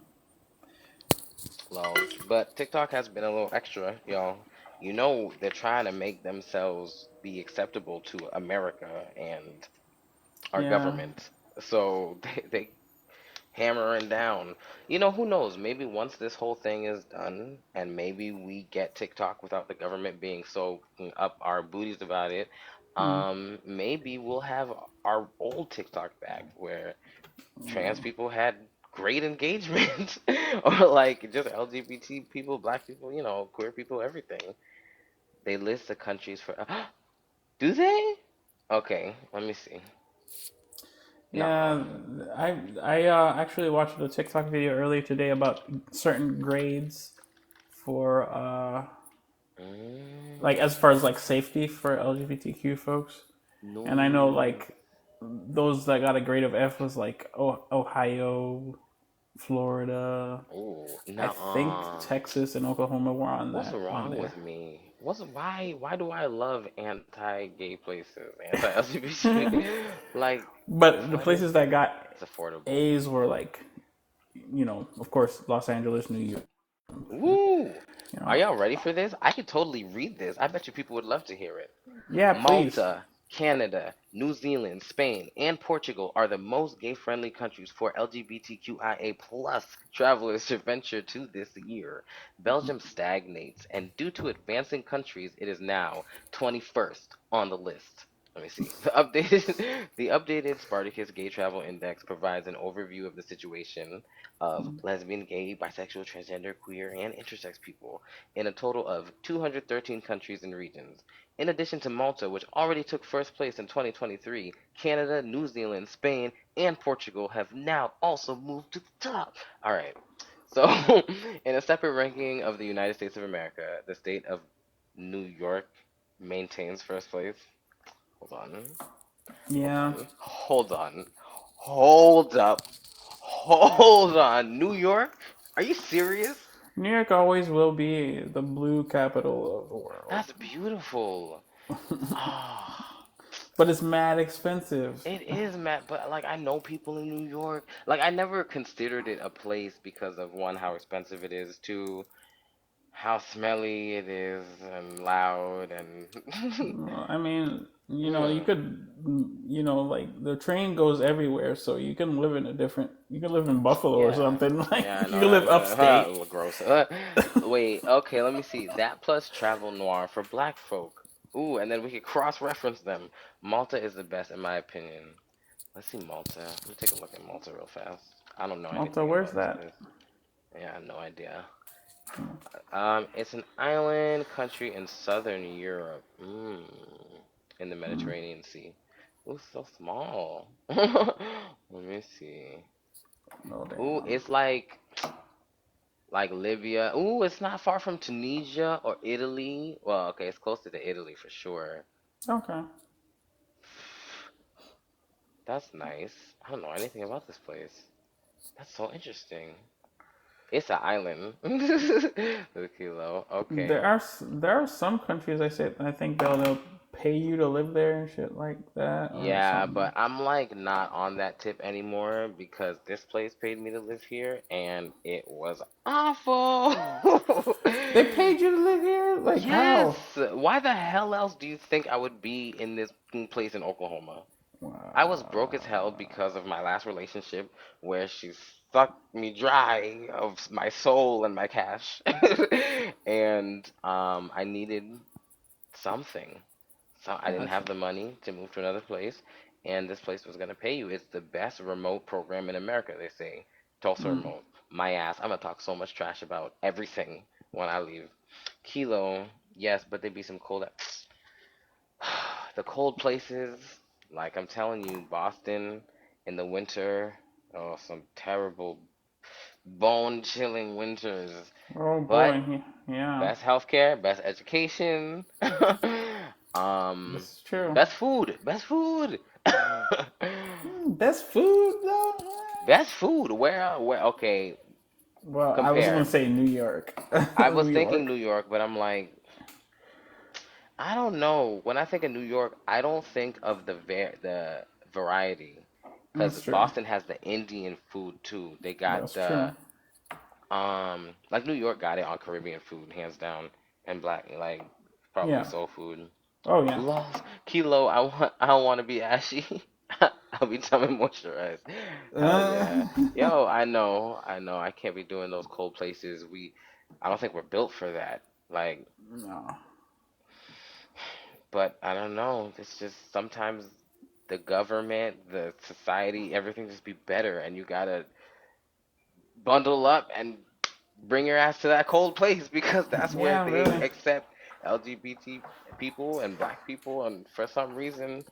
Well, but TikTok has been a little extra, y'all. They're trying to make themselves be acceptable to America and our Yeah. government. So they hammering down. Who knows? Maybe once this whole thing is done and maybe we get TikTok without the government being so up our booties about it, Mm. maybe we'll have our old TikTok back where trans people had great engagement or like just LGBT people, black people, queer people, everything. They list the countries for do they? Okay, let me see. Nah. Yeah, I actually watched a TikTok video earlier today about certain grades for like as far as like safety for LGBTQ folks, and I know No. like those that got a grade of F was like Ohio, Florida, Oh, I think nah. Texas and Oklahoma were on What's that on wrong there. with me? Why do I love anti-gay places, anti-LGBT? Like, But the what is places that got it's affordable. A's were like, of course, Los Angeles, New York. Woo! You Are know, y'all ready for this? I could totally read this. I bet you people would love to hear it. yeah, please. Malta, Canada, New Zealand, Spain, and Portugal are the most gay-friendly countries for LGBTQIA plus travelers to venture to this year. Belgium stagnates, and due to advancing countries, it is now 21st on the list. Let me see. The updated Spartacus Gay Travel Index provides an overview of the situation of lesbian, gay, bisexual, transgender, queer, and intersex people in a total of 213 countries and regions. In addition to Malta, which already took first place in 2023, Canada, New Zealand, Spain, and Portugal have now also moved to the top. All right. So, in a separate ranking of the United States of America, the state of New York maintains first place. Hold on. Hold Yeah. on. Hold on. Hold up. Hold on. New York? Are you serious? New York always will be the blue capital of the world. That's beautiful. Ah. But it's mad expensive. It is, Matt, but like I know people in New York. Like I never considered it a place because of one, how expensive it is, two, how smelly it is and loud and I mean, you mm, could, like the train goes everywhere, so you can live in a different. You can live in Buffalo or yeah. something. Like Yeah, I you know can live that. upstate. Gross. Wait, okay, let me see. That plus travel noir for black folk. Ooh, and then we could cross-reference them. Malta is the best in my opinion. Let's see Malta. Let me take a look at Malta real fast. I don't know Malta, anything where's about this that? place. Yeah, I have no idea. It's an island country in southern Europe. In the Mm, Mediterranean Sea. Ooh, so small. Let me see. oh Ooh, damn. it's like Libya. Ooh, it's not far from Tunisia or Italy. Well, okay, it's closer to Italy for sure. Okay. That's nice. I don't know anything about this place. That's so interesting. It's an island. The kilo. Okay. There are some countries I think they'll pay you to live there and shit like that or Yeah, something. but I'm like not on that tip anymore because this place paid me to live here and it was awful. They paid you to live here? Like Yes. how? Why the hell else do you think I would be in this place in Oklahoma? I was broke as hell Wow. because of my last relationship where she sucked me dry of my soul and my cash. And I needed something. So I didn't Gotcha. have the money to move to another place, and this place was gonna pay you. It's the best remote program in America, they say. Tulsa Mm. remote. My ass. I'm gonna talk so much trash about everything when I leave. Kilo, yes, but there be some cold. The cold places, like I'm telling you, Boston in the winter. Oh, some terrible bone-chilling winters. Oh But boy. Yeah. best healthcare, best education, This um, is true. best food, best food, Best food though? best food. Where? Okay, Well, I was gonna compare. say New York. I New was thinking New York. York, but I'm like, I don't know. When I think of New York, I don't think of the variety, because That's true. Boston has the Indian food too. They got That's true. the like New York got it on Caribbean food, hands down, and black like probably Yeah. soul food. Oh yeah. Lost Kilo. I don't want to be ashy. I'll be telling moisturize. Hell Uh, yeah. Yo, I know. I can't be doing those cold places. I don't think we're built for that. Like, no. but I don't know. It's just sometimes the government, the society, everything just be better, and you gotta bundle up and bring your ass to that cold place because that's where Yeah, they really. accept LGBT people and black people, and for some reason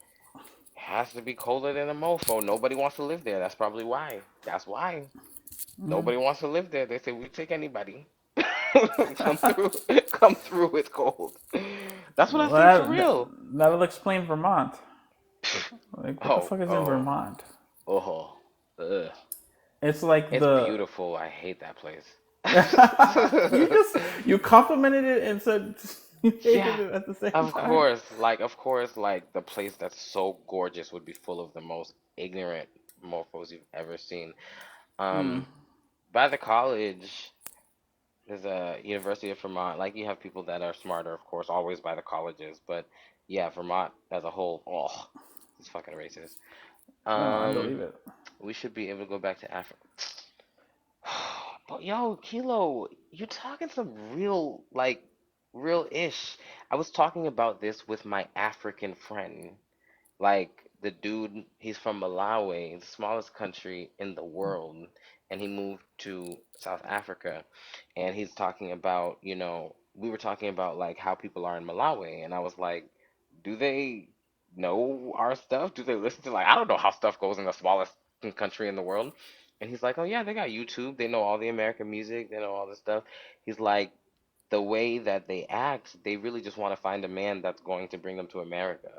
has to be colder than a mofo. Nobody wants to live there. That's probably why. That's why. Nobody wants to live there. They say we take anybody. Come through. Come through. It's cold. That's what I Well, think for real. that'll explain Vermont. Like, what the Oh, fuck is in oh, Vermont? oh. Ugh. It's like It's the beautiful. I hate that place. you complimented it and said you hated Yeah, it at the same of time. course. Of course, like the place that's so gorgeous would be full of the most ignorant mofos you've ever seen. Mm. Um, by the college, there's a University of Vermont. Like you have people that are smarter, of course, always by the colleges, but Yeah, Vermont as a whole. Oh, it's fucking racist. Oh, I Um, believe it. we should be able to go back to Africa. But yo, Kilo, you talking some real, like, real ish. I was talking about this with my African friend. Like the dude, he's from Malawi, the smallest country in the world, and he moved to South Africa. And he's talking about, we were talking about like how people are in Malawi, and I was like, do they know our stuff? Do they listen to like I don't know how stuff goes in the smallest country in the world. And he's like, oh yeah, they got YouTube, they know all the American music, they know all this stuff. He's like, the way that they act, they really just want to find a man that's going to bring them to America.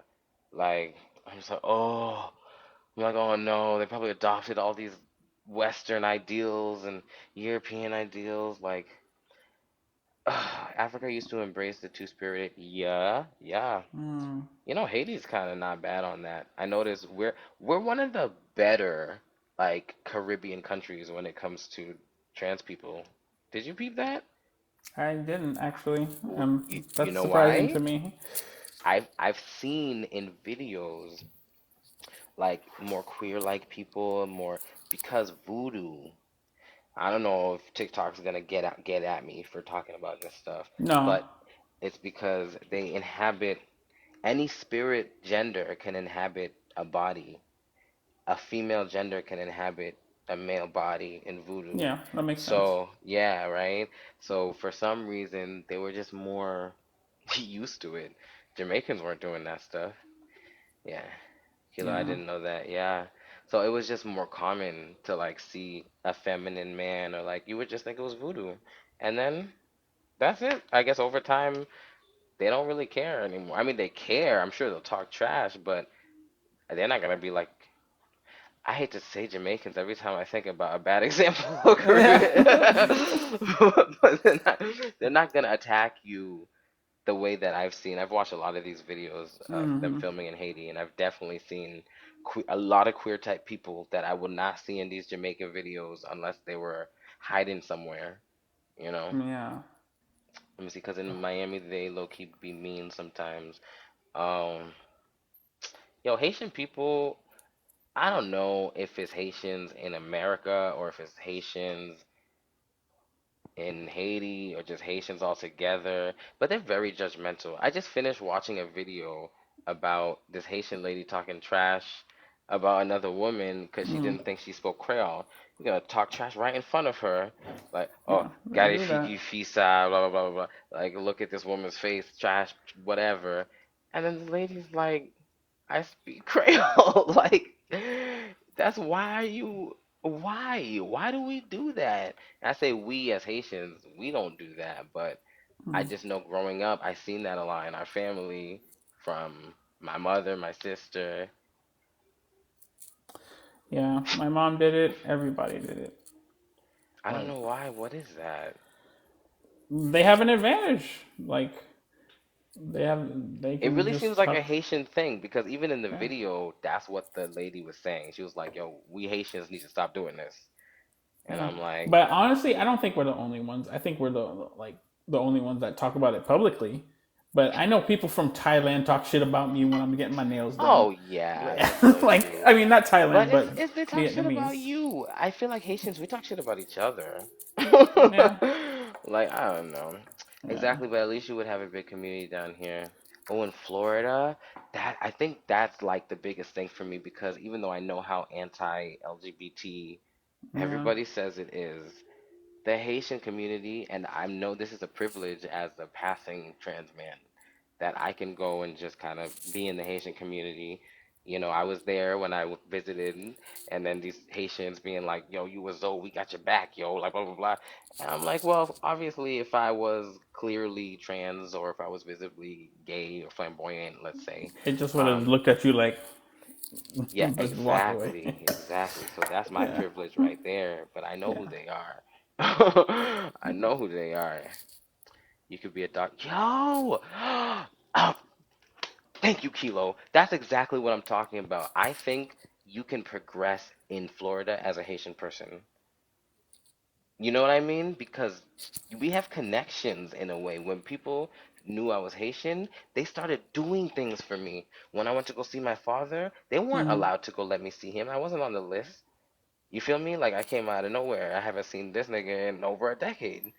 Like, I'm just like, oh, I'm like, oh no, they probably adopted all these Western ideals and European ideals. Like, Africa used to embrace the two-spirited. Yeah, yeah. Mm, Haiti's kind of not bad on that. I noticed we're one of the better like Caribbean countries when it comes to trans people. Did you peep that? I didn't actually. You That's know surprising to why? me. I've seen in videos like more queer like people, more because voodoo. I don't know if TikTok's gonna get at me for talking about this stuff, No. but it's because they inhabit any spirit gender can inhabit a body. A female gender can inhabit a male body in voodoo. Yeah, that makes sense. So, yeah, right? So, for some reason, they were just more used to it. Jamaicans weren't doing that stuff. Yeah. Kilo, I Yeah. didn't know that. Yeah. So it was just more common to like see a feminine man or like you would just think it was voodoo. And then that's it. I guess over time they don't really care anymore. I mean, they care. I'm sure they'll talk trash, but they're not gonna be like I hate to say Jamaicans every time I think about a bad example of Caribbean. But they're not gonna attack you the way that I've seen. I've watched a lot of these videos of them Hmm. filming in Haiti, and I've definitely seen a lot of queer type people that I would not see in these Jamaican videos unless they were hiding somewhere. You know, Yeah. let me see, because in Miami they low key be mean sometimes. Um, yo, Haitian people. I don't know if it's Haitians in America or if it's Haitians in Haiti or just Haitians altogether, but they're very judgmental. I just finished watching a video about this Haitian lady talking trash about another woman because she Mm. didn't think she spoke Creole. You're gonna talk trash right in front of her, like, oh, Yeah, they gary do that. fiki fisa, blah blah blah blah blah. Like, look at this woman's face, trash, whatever. And then the lady's like, I speak Creole. Like, that's why you. Why? Why do we do that? And I say we as Haitians, we don't do that, but I Mm. just know growing up, I seen that a lot in our family from my mother, my sister. Yeah, my mom did it. Everybody did it. I don't Like know why. What is that? they have an advantage. Like they It can really just seems like a talk. Haitian thing because even in the Yeah. video, that's what the lady was saying. She was like, "Yo, we Haitians need to stop doing this." And Yeah. I'm like, But honestly, I don't think we're the only ones. I think we're the only ones that talk about it publicly. But I know people from Thailand talk shit about me when I'm getting my nails done. "Oh yeah, that's so Like true." I mean, not But Thailand, it's but it's they talk shit about Vietnamese. you. I feel like Haitians we talk shit about each other. Yeah. Like I don't know Yeah. exactly, but at least you would have a big community down here. Oh, in Florida, that I think that's like the biggest thing for me because even though I know how anti-LGBT Yeah. everybody says it is, the Haitian community, and I know this is a privilege as a passing trans man, that I can go and just kind of be in the Haitian community. I was there when I visited, and then these Haitians being like, "Yo, you was Zoe, we got your back, yo," like blah blah blah. And I'm like, well, obviously, if I was clearly trans or if I was visibly gay or flamboyant, let's say, It just would have um, looked at you like yeah, just walk away. exactly, exactly. So that's my Yeah. privilege right there. But I know who Yeah. they are. I know who they are. You could be a doc. Yo! Oh, thank you, Kilo. That's exactly what I'm talking about. I think you can progress in Florida as a Haitian person. You know what I mean? Because we have connections in a way. When people knew I was Haitian, they started doing things for me. When I went to go see my father, they weren't Mm-hmm. allowed to go let me see him. I wasn't on the list. You feel me? Like I came out of nowhere. I haven't seen this nigga in over a decade.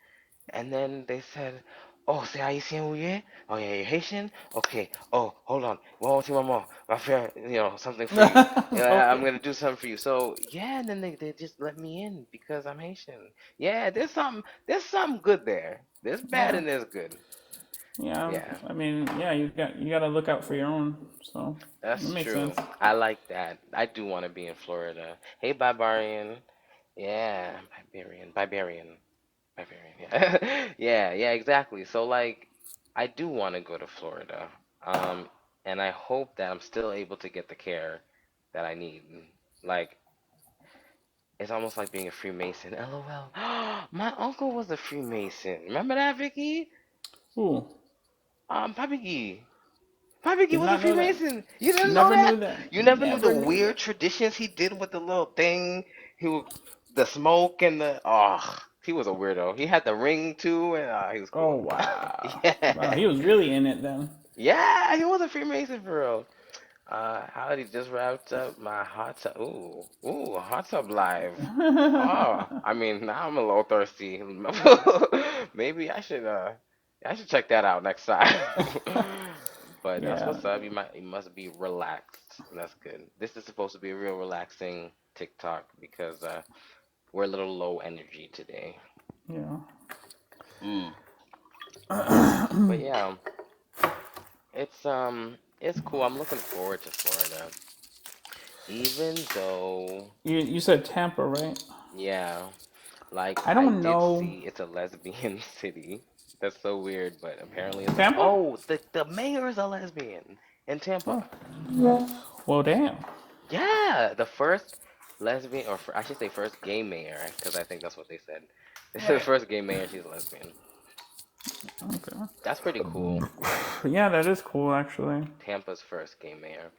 And then they said, "Oh, c'est haïtien ou yeah? Oh yeah, you're Haitian? Okay. Oh, hold on. One more more. My fair, something for you. Yeah, I'm Okay. gonna do something for you." So yeah, and then they just let me in because I'm Haitian. Yeah, there's something good there. There's bad Yeah. and there's good. Yeah. Yeah, I mean, yeah, you got to look out for your own. So it that's makes sense. true. I like that. I do want to be in Florida. Hey, barbarian. Yeah, barbarian. Barbarian, yeah. Yeah, exactly. So like I do want to go to Florida. Um and I hope that I'm still able to get the care that I need. Like it's almost like being a Freemason. LOL. My uncle was a Freemason. Remember that, Vicky? Ooh, Papiki. Papiki did was a not know that. Freemason. You didn't know Never that? knew that. You never knew the Never knew weird that. traditions he did with the little thing? He would, the smoke and the he was a weirdo. He had the ring too, and he was Oh cool. wow. Wow, Yeah, he was really in it then. yeah, he was a Freemason for real. Howdy just wrapped up my hot tub. Ooh, hot tub live. Oh, I mean, now I'm a little thirsty. Maybe I should check that out next time. But that's Yeah. what's up. You must be relaxed. That's good. This is supposed to be a real relaxing TikTok because we're a little low energy today. Yeah. Mm. But yeah, it's cool. I'm looking forward to Florida, even though, You said Tampa, right? yeah, like I I don't did know. see it's a lesbian city. That's so weird, but apparently it's a. Tampa? Oh, the mayor is a lesbian in Oh. Tampa. Well, damn. Yeah, the first lesbian, or I should say first gay mayor, because I think that's what they said. This is the Right. first gay mayor. She's a lesbian. Okay. That's pretty cool. Yeah, that is cool actually. Tampa's first gay mayor.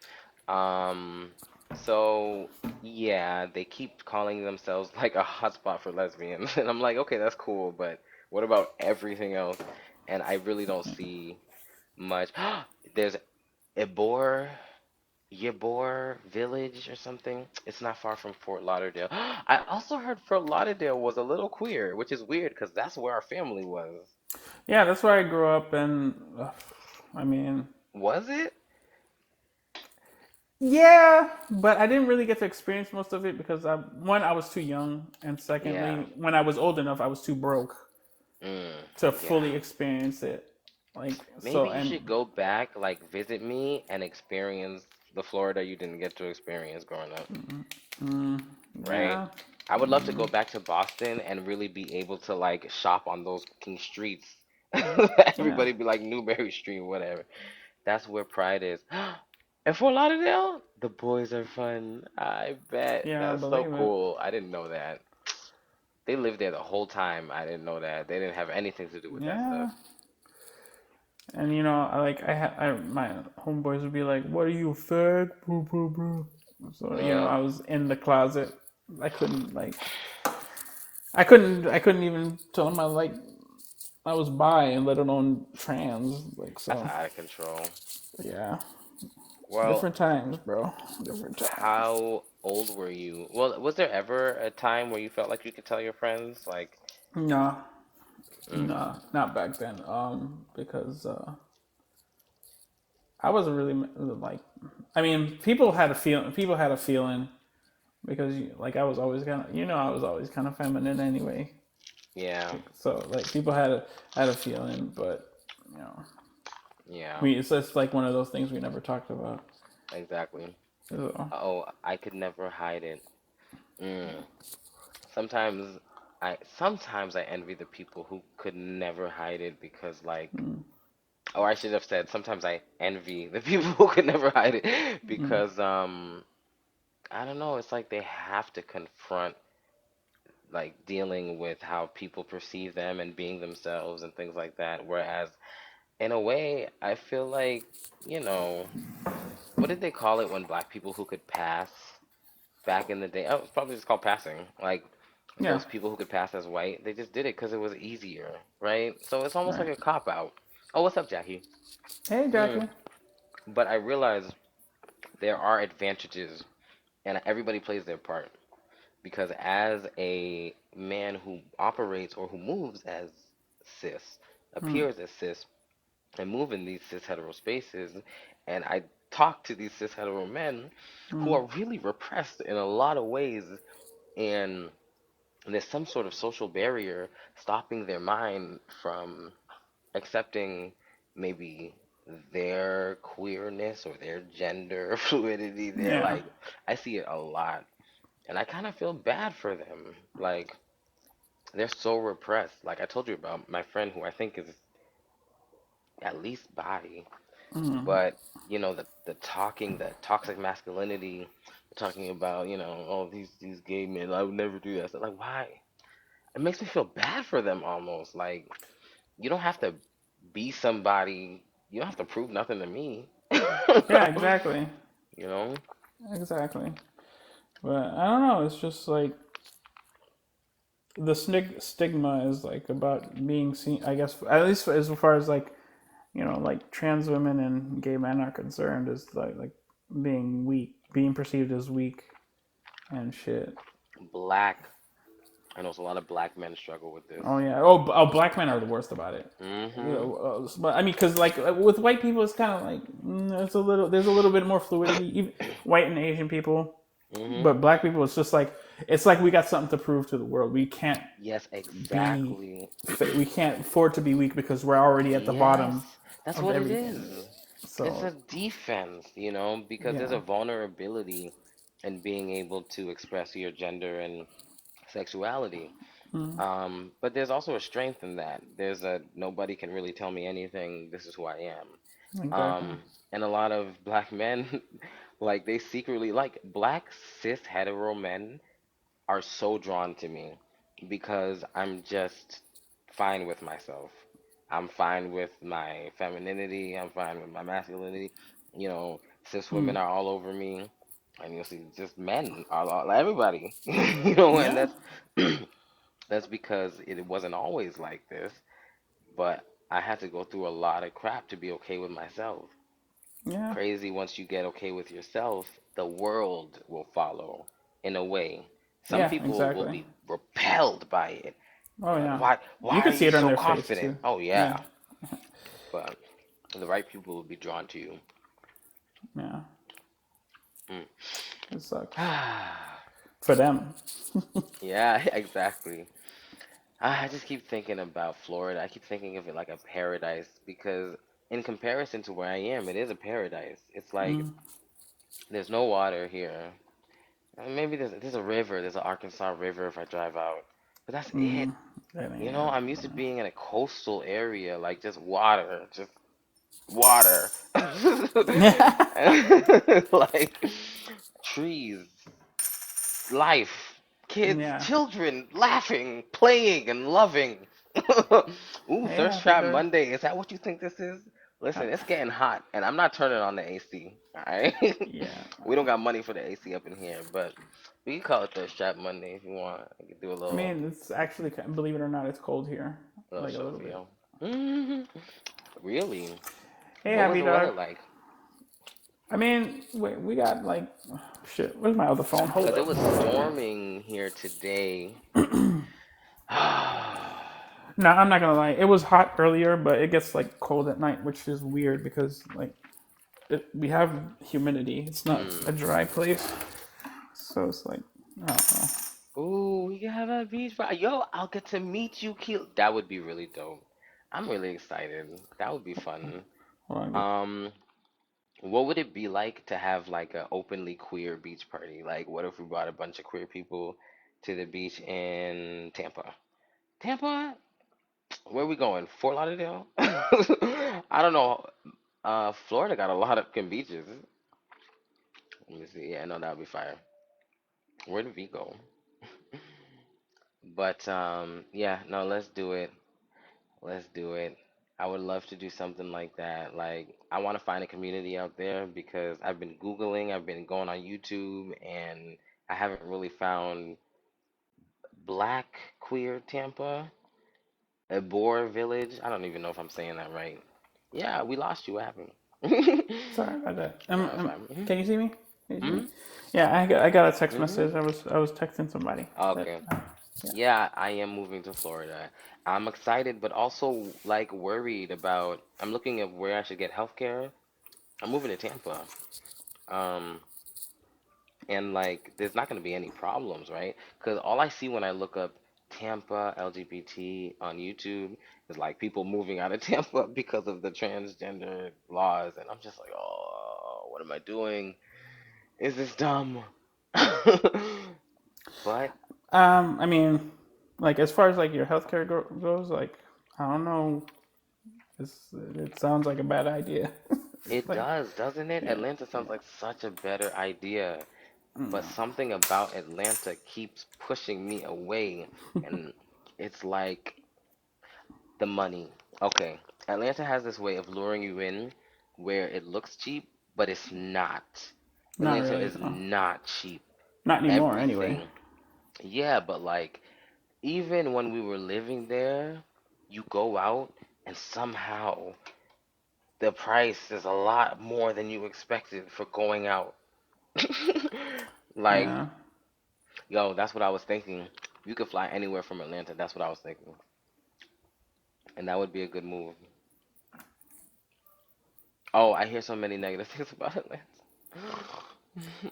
Um, so yeah, they keep calling themselves like a hotspot for lesbians, and I'm like, okay, that's cool, but what about everything else? And I really don't see much. There's Ybor, Ybor Village or something. It's not far from Fort Lauderdale. I also heard Fort Lauderdale was a little queer, which is weird because that's where our family was. Yeah, that's where I grew up, and I mean, Was it? yeah, but I didn't really get to experience most of it because I was too young, and Yeah. secondly, when I was old enough, I was too broke Mm, to yeah. fully experience it. Like so, Maybe you and should go back, like visit me and experience the Florida you didn't get to experience growing up, mm, right? yeah, I would love to go back to Boston and really be able to like shop on those fucking streets. yeah, Everybody be like Newberry Street, whatever. That's where pride is. And Fort Lauderdale, the boys are fun. I bet. yeah, I That's so believe it. cool. I didn't know that. They lived there the whole time. I didn't know that. They didn't have anything to do with that Yeah, stuff. and my homeboys would be like, "What are you fag?" Boo, boo, boo. So Mm. I was in the closet. I couldn't like I couldn't even tell them I was bi and let alone trans. Like That's so, out of control. yeah, Well, different times, bro. Different times. how old were you? Well, was there ever a time where you felt like you could tell your friends? Like, Nah, mm, not back then. Because I wasn't really like. I mean, people had a feeling. People had a feeling because like I was always kind of I was always kind of feminine anyway. yeah, So like people had a feeling, but you know, yeah, we it's just like one of those things we never talked about. exactly. So, Oh, I could never hide it. Mm. Sometimes I envy the people who could never hide it because like, or I should have said sometimes I envy the people who could never hide it because I don't know, it's like they have to confront like dealing with how people perceive them and being themselves and things like that. Whereas in a way, I feel like, you know, what did they call it when black people who could pass back in the day? Oh, it's probably just called passing. Like yeah, those people who could pass as white, they just did it because it was easier, right? So it's almost like right. a cop out. Oh, what's up, Jackie? Hey, Mm. Jackie. But I realize there are advantages, and everybody plays their part. Because as a man who operates or who moves as cis, Mm, appears as cis, and move in these cis hetero spaces, and I talk to these cis hetero men who mm, are really repressed in a lot of ways, and there's some sort of social barrier stopping their mind from accepting maybe their queerness or their gender fluidity. They're yeah. like, I see it a lot, and I kind of feel bad for them. Like, they're so repressed. Like I told you about my friend who I think is at least bi, Mm, but the talking, the toxic masculinity, talking about oh these gay men, I would never do that. So like, why? It makes me feel bad for them almost. Like, you don't have to be somebody. You don't have to prove nothing to me. yeah, exactly. You know? Exactly. But I don't know. It's just like the stigma is like about being seen. I guess at least as far as like like trans women and gay men are concerned, is like being weak, being perceived as weak and shit. Black. I know a lot of black men struggle with this. Oh yeah. Oh, black men are the worst about it. Mm-hmm. But I mean, because like with white people, it's kind of like it's a little. There's a little bit more fluidity. Even white and Asian people, Mm-hmm. but black people, it's just like it's like we got something to prove to the world. We can't Yes, be, exactly. we can't afford to be weak because we're already at the Yes, bottom that's of what it everything. is. It's a So defense, because there's yeah. a vulnerability in being able to express your gender and sexuality. Mm, But there's also a strength in that. There's a nobody can really tell me anything. This is who I am. exactly. And a lot of black men, like they secretly like black cis hetero men are so drawn to me because I'm just fine with myself. I'm fine with my femininity. I'm fine with my masculinity. Cis Mm, women are all over me, and you'll see just men are all, everybody. And yeah. that's because it wasn't always like this. But I had to go through a lot of crap to be okay with myself. Yeah. Crazy once you get okay with yourself, the world will follow in a way. Some Yeah. people will Exactly. be repelled by it. Oh Like, yeah. why You are could see you it on so their face confident? too. Oh Yeah. yeah. But the right people will be drawn to you. Yeah. Mm. It sucks for them. Yeah, exactly. I just keep thinking about Florida. I keep thinking of it like a paradise because in comparison to where I am, it is a paradise. It's like Mm, there's no water here. Maybe there's a river. There's an Arkansas River if I drive out. But that's it. mm, that ain't yeah. I'm used to being in a coastal area, like just water, water. Like trees, life, kids, Yeah. children laughing, playing, and loving. Ooh, Yeah. Thirst For Trap sure. Monday. Is that what you think this is? Uh, Listen, it's getting hot, and I'm not turning on the AC. All right, yeah. we don't got money for the AC up in here, but we can call it Thirst Trap Monday if you want. I can do a I mean, it's actually, believe it or not, it's cold here, little like a show little for bit. you. Really? Hey, What was happy the weather dog. like? I mean, we got like, shit. Where's my other phone? Hold Because it up. was storming here today. No, I'm not gonna lie. It was hot earlier, but it gets like cold at night, which is weird because like we have humidity. It's not a Mm. dry place, so it's like I don't know. Ooh, we can have a beach party. Yo, I'll get to meet you, Keel. That would be really dope. I'm really excited. That would be fun. Hold on, Um, what would it be like to have like a openly queer beach party? Like, what if we brought a bunch of queer people to the beach in Tampa? Tampa? Where we going? Fort Lauderdale? I don't know. Florida got a lot of good beaches. Let me see. Yeah, no, that would be fire. Where did we go? But yeah, no, let's do it. Let's do it. I would love to do something like that. Like, I want to find a community out there because I've been Googling, I've been going on YouTube, and I haven't really found Black Queer Tampa, a Boer Village. I don't even know if I'm saying that right. Yeah, we lost you. What happened? Sorry about that. No, it's fine. Can you see me? Can you see me? Hmm. Yeah, I got a text Hmm. message. I was texting somebody. That, Okay. yeah. Yeah, I am moving to Florida. I'm excited, but also like worried about. I'm looking at where I should get healthcare. I'm moving to Tampa. Um, and like, there's not going to be any problems, right? Because all I see when I look up Tampa LGBT on YouTube is like people moving out of Tampa because of the transgender laws, and I'm just like, oh, what am I doing? Is this dumb? But I mean, like as far as like your healthcare goes, like I don't know. It sounds like a bad idea. it Like, does, doesn't it? yeah, Atlanta sounds yeah. like such a better idea, but something about Atlanta keeps pushing me away, and it's like the money. Okay, Atlanta has this way of luring you in where it looks cheap, but it's not. Not Atlanta really. is No. not cheap. Not anymore. Anyway. Everything. Yeah, but like even when we were living there, you go out and somehow the price is a lot more than you expected for going out. Like, Yeah. yo, that's what I was thinking. You could fly anywhere from Atlanta. That's what I was thinking. And that would be a good move. Oh, I hear so many negative things about Atlanta.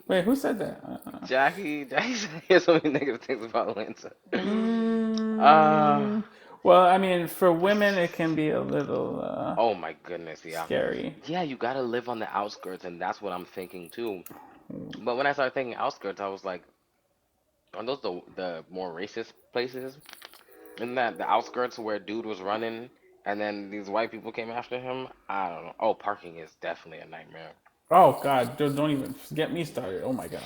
Wait, who said that? Jackie said I hear so many negative things about Atlanta. Uh, Mm, well, I mean, for women, it can be a little oh my goodness, yeah. scary. Yeah, you gotta live on the outskirts, and that's what I'm thinking too. But when I started thinking outskirts, I was like, are those the more racist places? Isn't that the outskirts where dude was running and then these white people came after him? I don't know. Oh, parking is definitely a nightmare. Oh God, don't even get me started. Oh my God.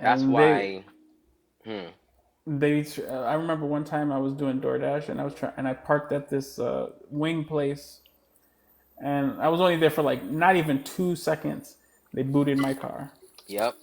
That's And why. Hmm. I remember one time I was doing DoorDash and I parked at this wing place and I was only there for like not even 2 seconds. They booted my car. Yep.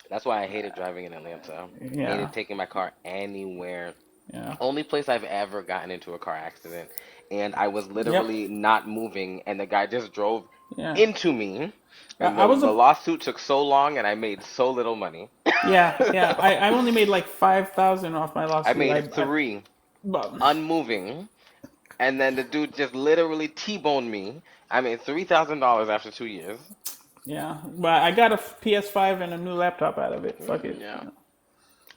That's why I hated driving in Atlanta. Yeah, Hated taking my car anywhere. yeah, Only place I've ever gotten into a car accident, and I was yep, literally not moving, and the guy just drove yeah. into me, and I the was the a lawsuit took so long, and I made so little money. Yeah, yeah. I only made like 5,000 off my I lawsuit. made I three but unmoving, and then the dude just literally T-boned me. I made $3,000 after 2 years. yeah, but I got a PS5 and a new laptop out of it. Fuck it. Yeah.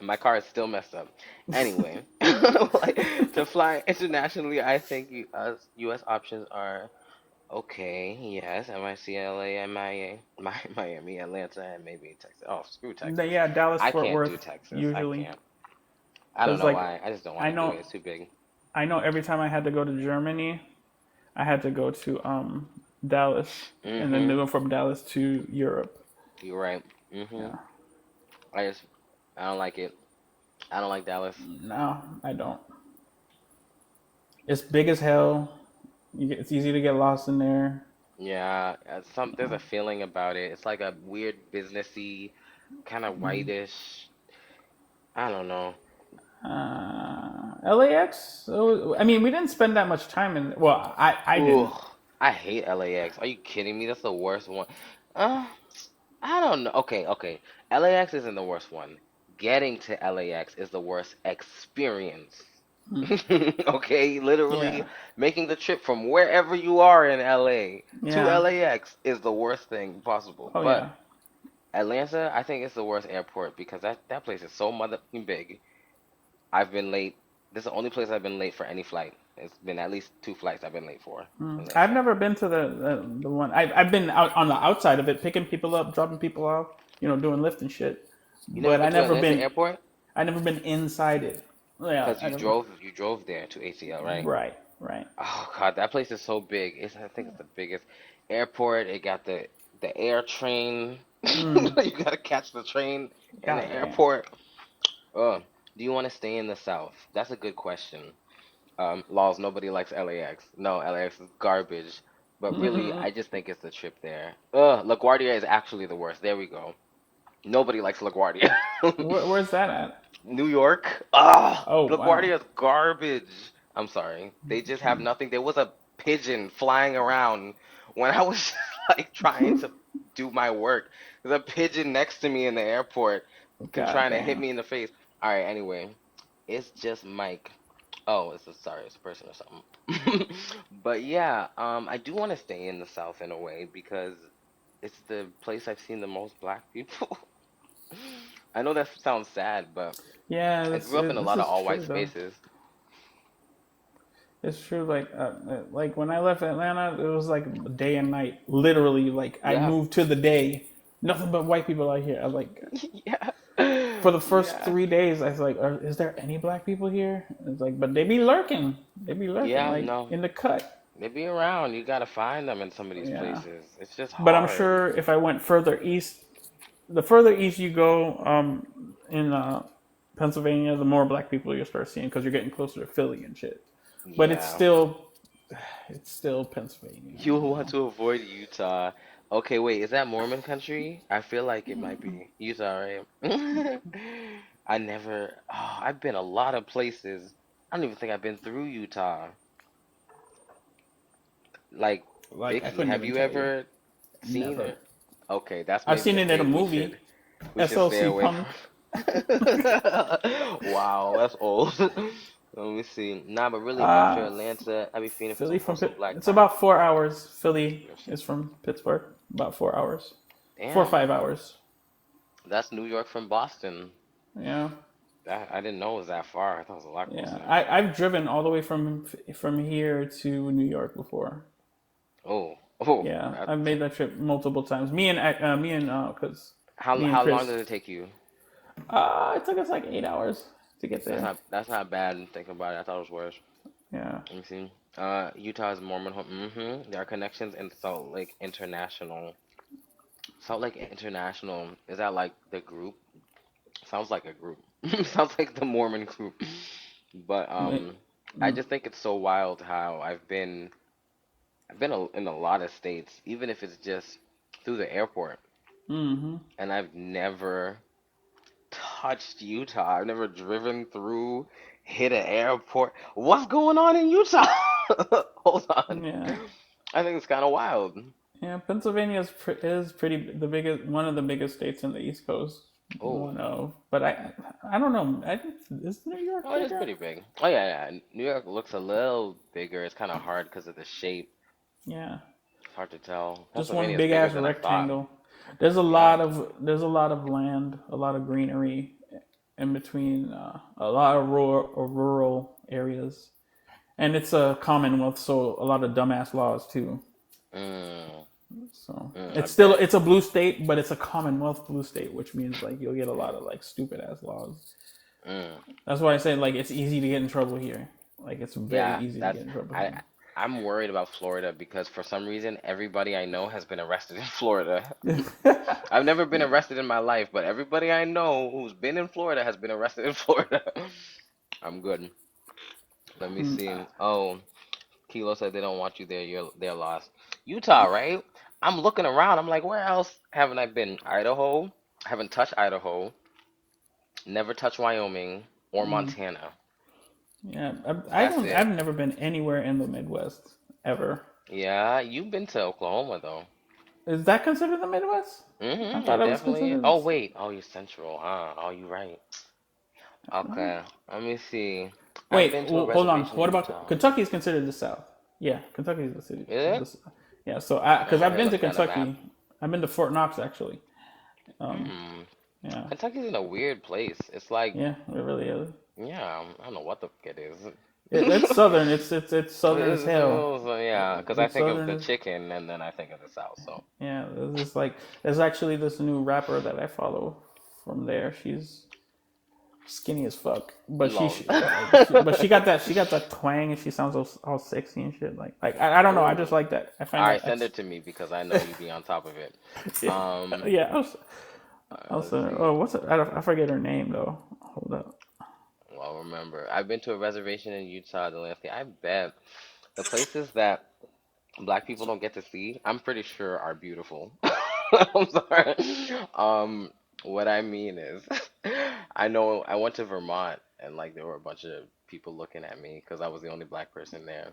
My car is still messed up. Anyway, like, to fly internationally, I think U.S. options are okay. Yes, MIC, LA, MIA, Miami, Atlanta, and maybe Texas. Oh, screw Texas. Yeah, Dallas I Fort can't do Worth Texas. I usually can't. I don't because know like why. I just don't I want to do know it. It's too big. I know every time I had to go to Germany, I had to go to Dallas and then Mm-hmm. to go from Dallas to Europe. You're right. Mm-hmm. Yeah. I just, I don't like it. I don't like Dallas. No, I don't. It's big as hell. It's easy to get lost in there. Yeah, there's a feeling about it. It's like a weird businessy, kind of whitish. I don't know. LAX. Oh, I mean, we didn't spend that much time in. Well, I Ooh, didn't. I hate LAX. Are you kidding me? That's the worst one. Uh, I don't know. Okay, okay. LAX isn't the worst one. Getting to LAX is the worst experience. Okay, literally Yeah, making the trip from wherever you are in LA to yeah. LAX is the worst thing possible. Oh But yeah. Atlanta, I think it's the worst airport because that place is so motherfucking big. I've been late. This is the only place I've been late for any flight. It's been at least two flights I've been late for I've Atlanta. never been to the one. I've been out on the outside of it, picking people up, dropping people off. Doing lift and shit. You never But been to Atlanta airport? I never been inside it. Yeah, Because I never. you drove there to ATL, right? Right, right. Oh God, that place is so big. I think it's the biggest airport. It got the air train. You gotta catch the train in the God damn. airport. Oh, do you want to stay in the South? That's a good question. Laws, nobody likes LAX. No, LAX is garbage. But really, I just think it's the trip there. LaGuardia is actually the worst. There we go. Nobody likes LaGuardia. Where's that at? New York. Ah, Oh wow. LaGuardia is garbage. I'm sorry. They just have nothing. There was a pigeon flying around when I was like trying to do my work. There's a pigeon next to me in the airport, God trying to hit damn. me in the face. All right, anyway, it's just Mike. Oh, sorry, it's a person or something. But yeah, I do want to stay in the South in a way because it's the place I've seen the most black people. I know that sounds sad, but Yeah, I grew up in a this lot of is all white true though. spaces. It's true. Like when I left Atlanta, it was like day and night. Literally, like I Yeah. moved to the day. Nothing but white people out here. I like Yeah. for the first Yeah. 3 days. I was like, is there any black people here? It's like, but they be lurking. They be lurking, Yeah, like no. in the cut. They be around. You gotta find them in some of these Yeah. places. It's just But I'm hard. sure if I went further east, the further east you go, in Pennsylvania, the more black people you start seeing because you're getting closer to Philly and shit. But Yeah. it's still Pennsylvania, You you want know. to avoid Utah. Okay, wait, is that Mormon country? I feel like it might be. Utah, right? I never, I've been a lot of places. I don't even think I've been through Utah. Like, Like I Vicky, couldn't have even you tell you. ever seen Never. it? Okay, that's I've maybe seen a it in a state movie, we should stay SLC away Punk. from. Wow, that's old. Let me see. Nah, but really, after Uh, Atlanta, I'd be feeling for Philly some for from some black It's time. about 4 hours. Philly Listen, is from Pittsburgh. About 4 hours, four or damn, 5 hours. that's New York from Boston. Yeah, That I didn't know it was that far. I thought it was a lot yeah. closer. I've driven all the way from here to New York before. Oh, oh, Yeah, that, I've made that trip multiple times. Cause me and how long Chris. did it take you? It took us like 8 hours to get there. That's not bad. Thinking about it, I thought it was worse. Yeah. Let me see. Utah's Mormon home. There are connections in Salt Lake International. Salt Lake International, is that like the group? Sounds like a group. Sounds like the Mormon group. But I just think it's so wild how in a lot of states, even if it's just through the airport, Mm-hmm. and I've never touched Utah. I've never driven through, hit an airport. What's going on in Utah? Hold on. Yeah. I think it's kind of wild. Yeah, Pennsylvania is pretty the biggest one of the biggest states in the East Coast. Oh, One of, but I don't know. I think is New York oh, it is bigger? pretty big. Oh yeah, yeah. New York looks a little bigger. It's kind of hard because of the shape. Yeah, It's hard to tell. just one Pennsylvania is big bigger ass than I thought. rectangle. Yeah. There's a lot of land, a lot of greenery in between, a lot of rural areas, and it's a Commonwealth, so a lot of dumbass laws too. Mm, So I bet. it's a blue state, but it's a Commonwealth blue state, which means like you'll get a lot of like stupid ass laws. Mm. That's why I say like it's easy to get in trouble here. Like it's very Yeah, easy to that's get in trouble I. here. I'm worried about Florida because for some reason everybody I know has been arrested in Florida. I've never been arrested in my life, but everybody I know who's been in Florida has been arrested in Florida. I'm good. Let me see. Oh, Kilo said they don't want you there. They're lost. Utah, right? I'm looking around. I'm like, where else haven't I been? Idaho. Haven't touched Idaho. Never touched Wyoming or Mm, Montana. yeah, I That's don't. it. I've never been anywhere in the Midwest ever. Yeah, you've been to Oklahoma though. Is that considered the Midwest? I It thought it was definitely is. considered. Oh wait. Oh, you're central, huh? Oh, you're right. Okay. Let me see. I've Wait, been to a well, hold on. reservation What in about Utah. Kentucky? Is considered the South. Yeah, Kentucky is the city. Is Is it? this? Yeah, so I because I've Here, been to looking at a map. Kentucky. I've been to Fort Knox actually. Um, Hmm. yeah, Kentucky's in a weird place. It's like, yeah, it really is. yeah, I don't know what the fuck it is. It's southern. It's southern as hell. Yeah, because I It's think of southern the as chicken and then I think of the South. So, yeah. There's like there's actually this new rapper that I follow from there. She's skinny as fuck, but lol. but she got that twang and she sounds all sexy and shit. I don't know. I just Ooh. like that. I All find right, that send it to me because I know you be on top of it. yeah, Um, yeah. I'll let's send her. see. Oh, I forget her name though. Hold up. Well, remember, I've been to a reservation in Utah, the landscape. I bet the places that black people don't get to see, I'm pretty sure are beautiful. I'm sorry. Um, what I mean is, I know I went to Vermont and like there were a bunch of people looking at me because I was the only black person there.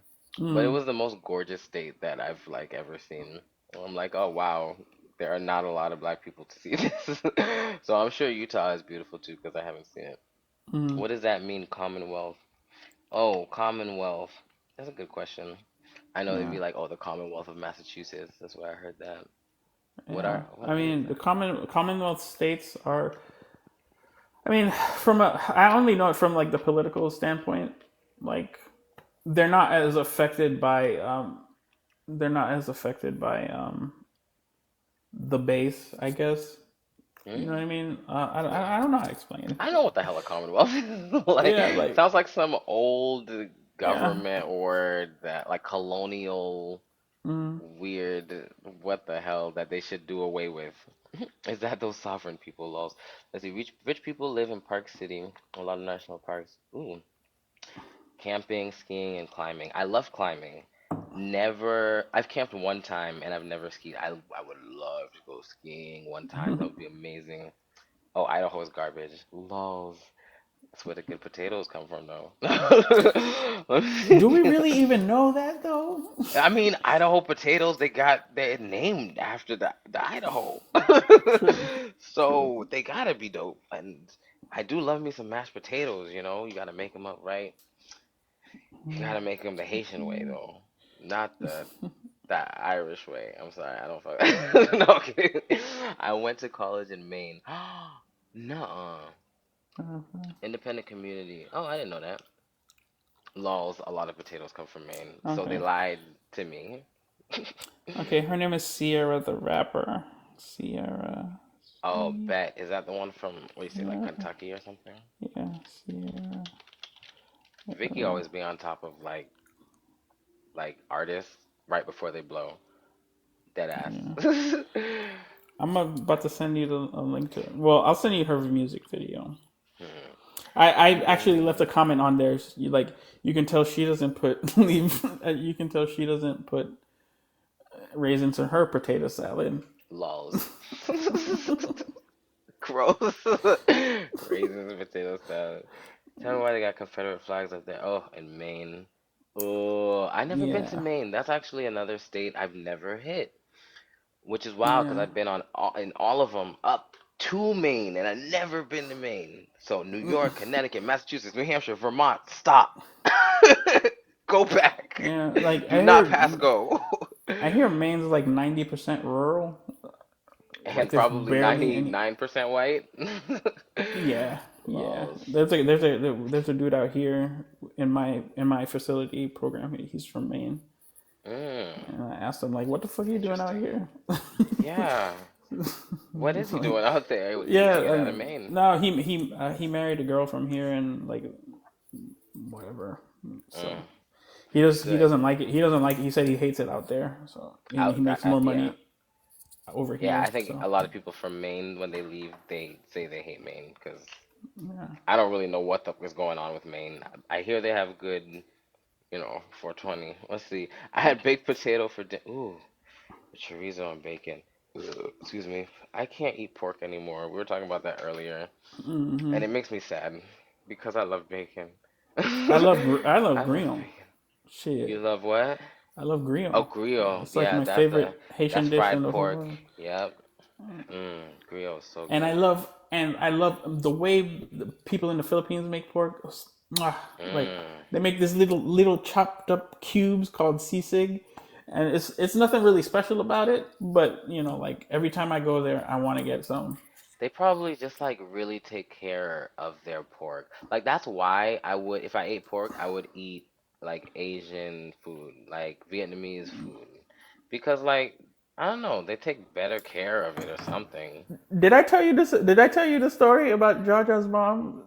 But it Mm, was the most gorgeous state that I've like ever seen. I'm like, oh wow, there are not a lot of black people to see this. So I'm sure Utah is beautiful too because I haven't seen it. mm, What does that mean, Commonwealth? Oh, Commonwealth. That's a good question. I know they'd yeah, be like, oh, the Commonwealth of Massachusetts. That's where I heard that. yeah. What I is mean, the that? Commonwealth states are. I mean, from a, I only know it from like the political standpoint. Like, they're not as affected by. They're not as affected by the base, I guess. You know what Hmm? I mean? Yeah. I don't know how to explain it. I know what the hell a Commonwealth is. Like, Yeah, like sounds like some old yeah. government or that like colonial Mm, weird what the hell that they should do away with. Is that those sovereign people laws? Let's see, rich people live in Park City, a lot of national parks. Ooh, camping, skiing, and climbing. I love climbing. Never, I've camped one time and I've never skied. I would love to go skiing one time. That would be amazing. Oh, Idaho is garbage. Lols. That's where the good potatoes come from, though. do we really even know that though? I mean, Idaho potatoes, they're named after the Idaho. True, true. So they gotta be dope. And I do love me some mashed potatoes, you know? You gotta make them up right. You gotta make them the Haitian way, though. Not the Irish way. I'm sorry, I don't fuck. No, I'm kidding. I went to college in Maine. Nuh-uh. Independent community. Oh, I didn't know that. Laws, a lot of potatoes come from Maine. So they Okay, lied to me. okay. Her name is Sierra the rapper. Sierra. Oh, bet. Is that the one from, what do you say, like Yeah, Kentucky or something? yeah, Sierra. Vicky always be on top of like artists right before they blow. Dead Yeah. ass. I'm about to send you a link to it. Well, I'll send you her music video. Hmm. I actually left a Maine. comment on there. You like you can tell she doesn't put leave. You can tell she doesn't put raisins in her potato salad. Lols. Gross. Raisins and potato salad. Tell me why they got Confederate flags up there. Oh, in Maine. Oh, I never been to Yeah, Maine. That's actually another state I've never hit, which is wild because yeah. I've been in all of them up to Maine, and I've never been to Maine. So New York, Connecticut, Massachusetts, New Hampshire, Vermont, stop. Go back. Yeah, like Do not pass go. I hear Maine's like 90% rural. Like And there's probably barely any. 99% white. Yeah, yeah. Laws. There's a dude out here in my facility program. He's from Maine, Mm, and I asked him like, "What the fuck are you doing out interesting. here?" Yeah. What is he Like, doing out there? He yeah, can't get out of Maine. no, he married a girl from here and like whatever. Mm, So he good. doesn't like it. He doesn't like it. He said he hates it out there. So and he makes more Yeah. money over Yeah, here. I think So a lot of people from Maine, when they leave, they say they hate Maine because yeah. I don't really know what the is going on with Maine. I hear they have good, 420. Let's see. I had baked potato for dinner. Ooh, with chorizo and bacon. Ugh, excuse me. I can't eat pork anymore. We were talking about that earlier, Hmm. and it makes me sad because I love bacon. I love I love griot. bacon. You Shit, love what? I love Oh, griot. griot. It's like Yeah, my favorite that's Haitian dish in fried the whole pork. world. Yep. Griot is so And good. I love the way the people in the Philippines make pork. Mwah. Like Mm. they make this little chopped up cubes called sisig, and it's nothing really special about it. But like every time I go there, I want to get some. They probably just like really take care of their pork. Like that's why I would, if I ate pork, I would eat like Asian food, like Vietnamese food, because like I don't know, they take better care of it or something. Did I tell you this? Did I tell you the story about Jaja's mom's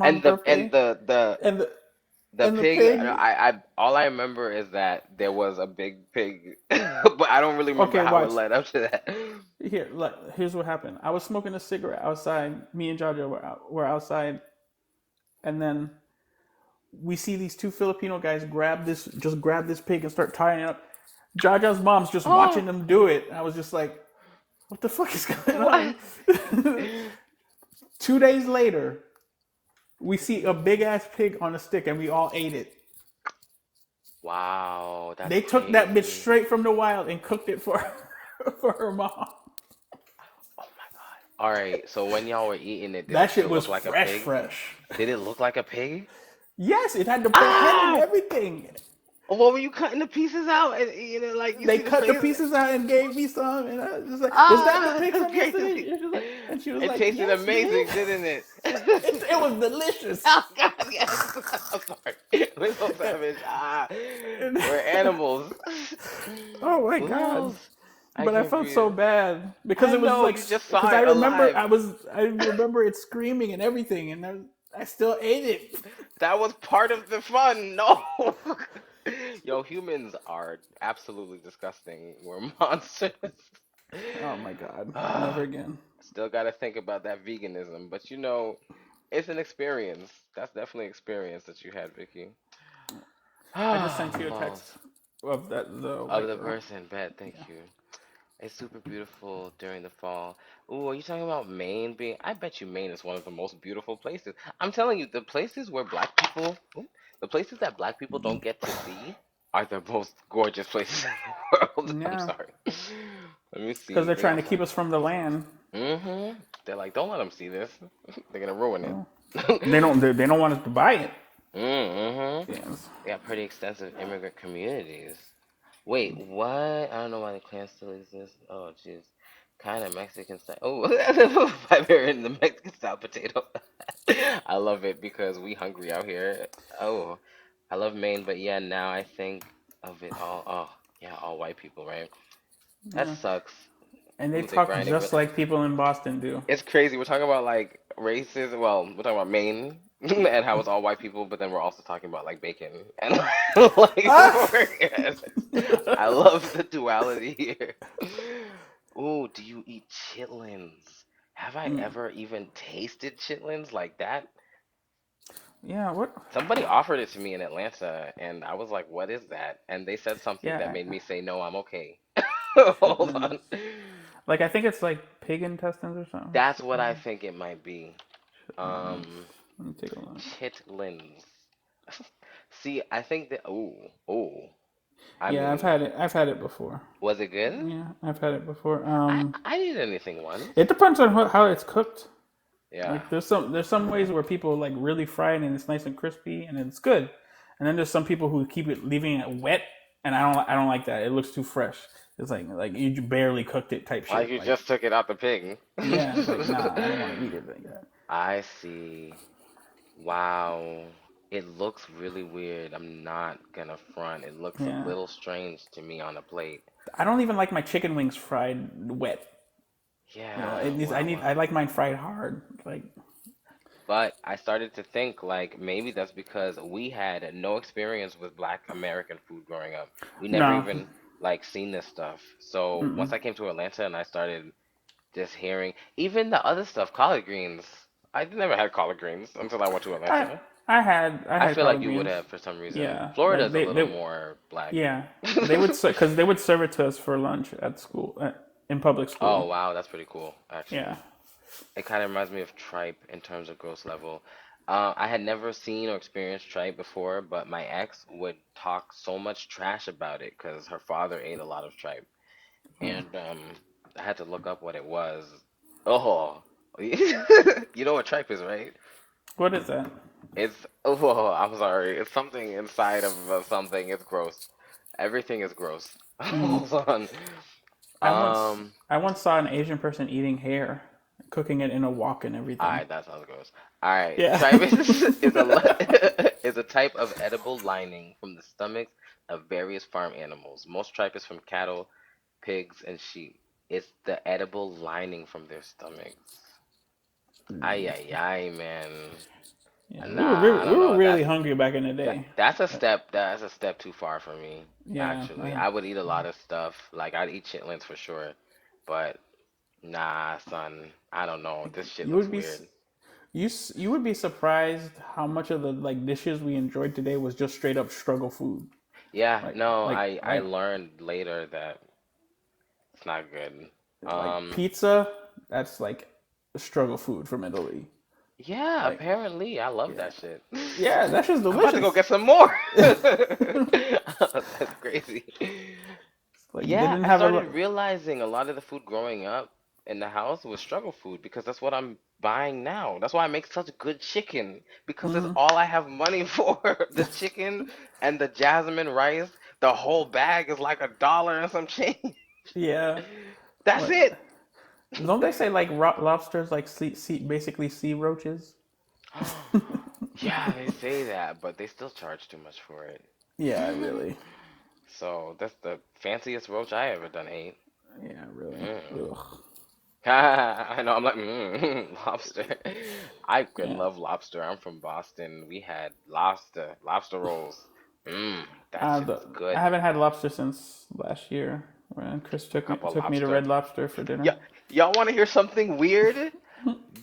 And the birthday and the and the pig, pig? I all I remember is that there was a big pig, but I don't really remember Okay, how it watch. led up to that. Here's what happened. I was smoking a cigarette outside. Me and Jaja were outside, and then we see these two Filipino guys grab this pig and start tying it up. Jaja's mom's just watching Oh, them do it. I was just like, what the fuck is going what? on? 2 days later, we see a big ass pig on a stick and we all ate it. Wow, that's They took that bitch crazy. straight from the wild and cooked it for for her mom. Oh my God. All right, so when y'all were eating it, did That it shit still was look like a fresh, pig? fresh. Did it look like a pig? Yes, it had the head and Ah! everything. What were you cutting the pieces out and eating it like you They see the cut the face? pieces out and gave me some, and I was just like, "Was that the Ah, pig that's from yesterday?" crazy. And she was It like, tasted "Yes, babe." amazing, didn't it? It was delicious. Oh God, yes. I'm sorry. We're so savage. Ah, And- we're animals. oh my god! Ooh, I But I can't felt so breathe. bad because I it was know like, you just because saw it alive. I remember it screaming and everything, and I still ate it. That was part of the fun. No. Yo, humans are absolutely disgusting. We're monsters. Oh my god! Never Ah, again. still got to think about that veganism, but it's an experience. That's definitely an experience that you had, Vicky. I just Ah, sent you a balls text of the of white the girl. person. Bet, Yeah. thank you. It's super beautiful during the fall. Ooh, are you talking about Maine being? I bet you Maine is one of the most beautiful places. I'm telling you, the places that black people don't get to see are the most gorgeous places in the world. I'm Yeah, sorry. Let me because see. they're Bring trying up to keep some. us from the land. They're like, don't let them see this. They're gonna ruin Well, it. they don't want us to buy it. mm-hmm. Yes. They got pretty extensive immigrant communities. Wait, what? I don't know why the clan still exists. Oh, jeez. Kind of Mexican style. Oh, fiber in the Mexican style potato. I love it because we hungry out here. Oh, I love Maine, but yeah, now I think of it all. Oh, yeah, all white people, right? That Yeah. sucks. And they Ooh, they talk grind it real. just like people in Boston do. It's crazy. We're talking about like races. Well, we're talking about Maine and how it's all white people, but then we're also talking about like bacon and like Ah! yes. I love the duality here. Ooh, do you eat chitlins? Have I Mm. ever even tasted chitlins like that? Yeah, what? Somebody offered it to me in Atlanta, and I was like, "What is that?" And they said something that Yeah, made me say, "No, I'm okay." Hold chitlins. on. Like I think it's like pig intestines or something. That's what I think it might be. Chitlins. Um, Let me take a look. chitlins. See, I think that. Oh. I Yeah, mean, I've had it before. was it good? Yeah, I've had it before. I didn't anything once. It depends on how it's cooked. Yeah. Like there's some ways where people like really fry it and it's nice and crispy and it's good, and then there's some people who keep it leaving it wet, and I don't like that. It looks too fresh. It's like you barely cooked it type Like shit. you Like just took it out the pig. yeah, it's like nah, I don't want to eat it like that. I see. Wow. It looks really weird. I'm not gonna front. It looks a Yeah, little strange to me on a plate. I don't even like my chicken wings fried wet. You know, Yeah, wow, I wow. like mine fried hard. Like But I started to think like maybe that's because we had no experience with Black American food growing up. We never no, even like seen this stuff. So once I came to Atlanta and I started just hearing even the other stuff, collard greens. I never had collard greens until I went to I Atlanta. I I had feel like collard you would greens. have for some reason. Yeah, like Florida's a little more black. yeah they would because they would serve it to us for lunch at school in public Oh school. wow, that's pretty cool Yeah. actually. It kind of reminds me of tripe in terms of gross level. I had never seen or experienced tripe before, but my ex would talk so much trash about it because her father ate a lot of tripe, and I had to look up what it was. Oh, you know what tripe is, right? What is that? It's oh, I'm sorry. It's something inside of something. It's gross. Everything is gross. Mm. Hold on. Um, I once saw an Asian person eating hair, cooking it in a wok and everything. alright, that sounds gross. Alright, Yeah. tripe is is a type of edible lining from the stomachs of various farm animals. Most tripe is from cattle, pigs, and sheep. It's the edible lining from their stomachs. Ay ay ay, man. Yeah, Nah, I we don't were know. really hungry back in the day. That's a step. That's a step too far for me. Yeah, Actually, I would eat a lot of stuff. Like I'd eat chitlins for sure, but nah, son. I don't know. This shit you looks would be weird. you would be surprised how much of the like dishes we enjoyed today was just straight up struggle food. Yeah, Like no. like I like learned later that it's not good. like Um, pizza. That's like struggle food from Italy. Yeah, Like, apparently. I love yeah, that shit. yeah, that shit's I'm about to go delicious. get some more. That's crazy. Like they Yeah, didn't I have a started lot. realizing a lot of the food growing up in the house was struggle food because that's what I'm buying now. That's why I make such good chicken because it's Hmm. all I have money for. The chicken and the jasmine rice, the whole bag is like $1 and some change. Yeah. That's What? it. Don't they say like lobsters like basically sea roaches? Yeah, they say that, but they still charge too much for it. Yeah, really. So that's the fanciest roach I ever done ate. Yeah, really. Mm. Ugh. I know. I'm like, lobster. I could Yeah. love lobster. I'm from Boston. We had lobster rolls. That shit is I good. haven't had lobster since last year when Chris A cup of took me to lobster. Red Lobster for Yeah, dinner. y'all want to hear something weird?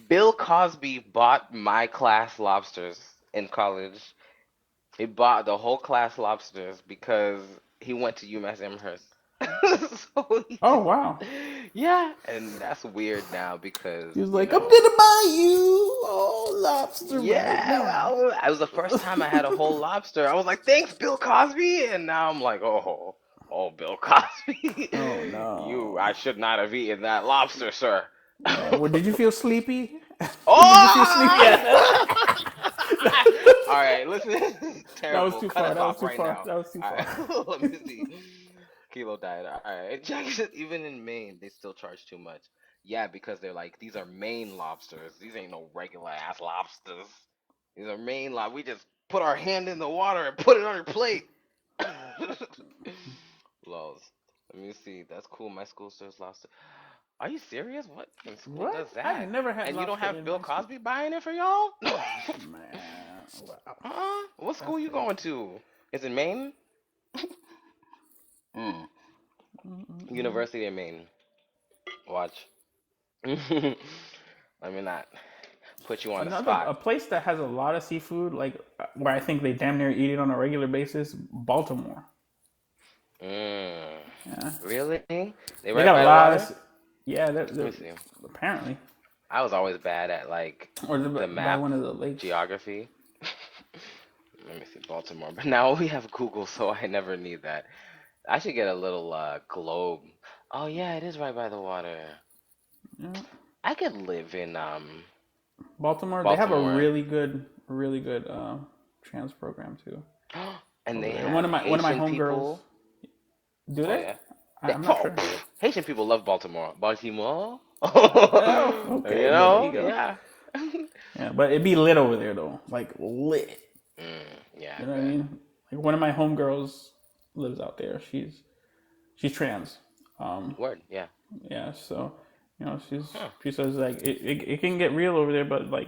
Bill Cosby bought my class lobsters in college. He bought the whole class lobsters because he went to UMass Amherst. So Oh wow. yeah, and that's weird now He because, was like, "I'm gonna buy you all lobster right yeah, now." well, it was the first time I had a whole lobster. I was like, thanks, Bill Cosby, and now I'm like, oh, Bill Cosby, Oh no. I should not have eaten that lobster, sir. Yeah. Well, did you feel sleepy? Did you feel sleepy Oh! after that? All right, listen. This is That was terrible. too Cut far. us That was off too right far. now. That was too All far. right, let me see. Kilo diet. All right, Jackson. Even in Maine, they still charge too much. Yeah, because they're like, these are Maine lobsters. These ain't no regular ass lobsters. These are Maine lobsters. We just put our hand in the water and put it on your plate. Lols. Let me see. That's cool. My school serves lobster. Are you serious? What in school What? does I've that? never had And you don't lobster have in Bill my school. Cosby buying it for y'all? Man, wow. What That's school you crazy. going to? Is it Maine? Mm. Mm-mm-mm. University of Maine. Watch. Let me not put you on the Another spot. a place that has a lot of seafood, like where I think they damn near eat it on a regular basis, Baltimore. Mm. Yeah, Really? They they right got a by the lot of. water? Yeah, Let me see. apparently, I was always bad at like or the by map one of the lakes. geography. Let me see Baltimore. But now we have Google, so I never need that. I should get a little globe. Oh yeah, it is right by the water. Yeah. I could live in Baltimore, they have a Baltimore. really good trans program too And over they there. have One of my Haitian homegirls, people. do Oh they? yeah. I'm not Oh, sure. Haitian people love Baltimore. Baltimore. Oh, okay. Well, there you go. Yeah. Yeah, but it'd be lit over there though, like lit. Yeah, I You know what I bet. mean? Like one of my homegirls lives out there. She's trans. Um, Word, yeah. yeah, so Huh. she says like it can get real over there, but like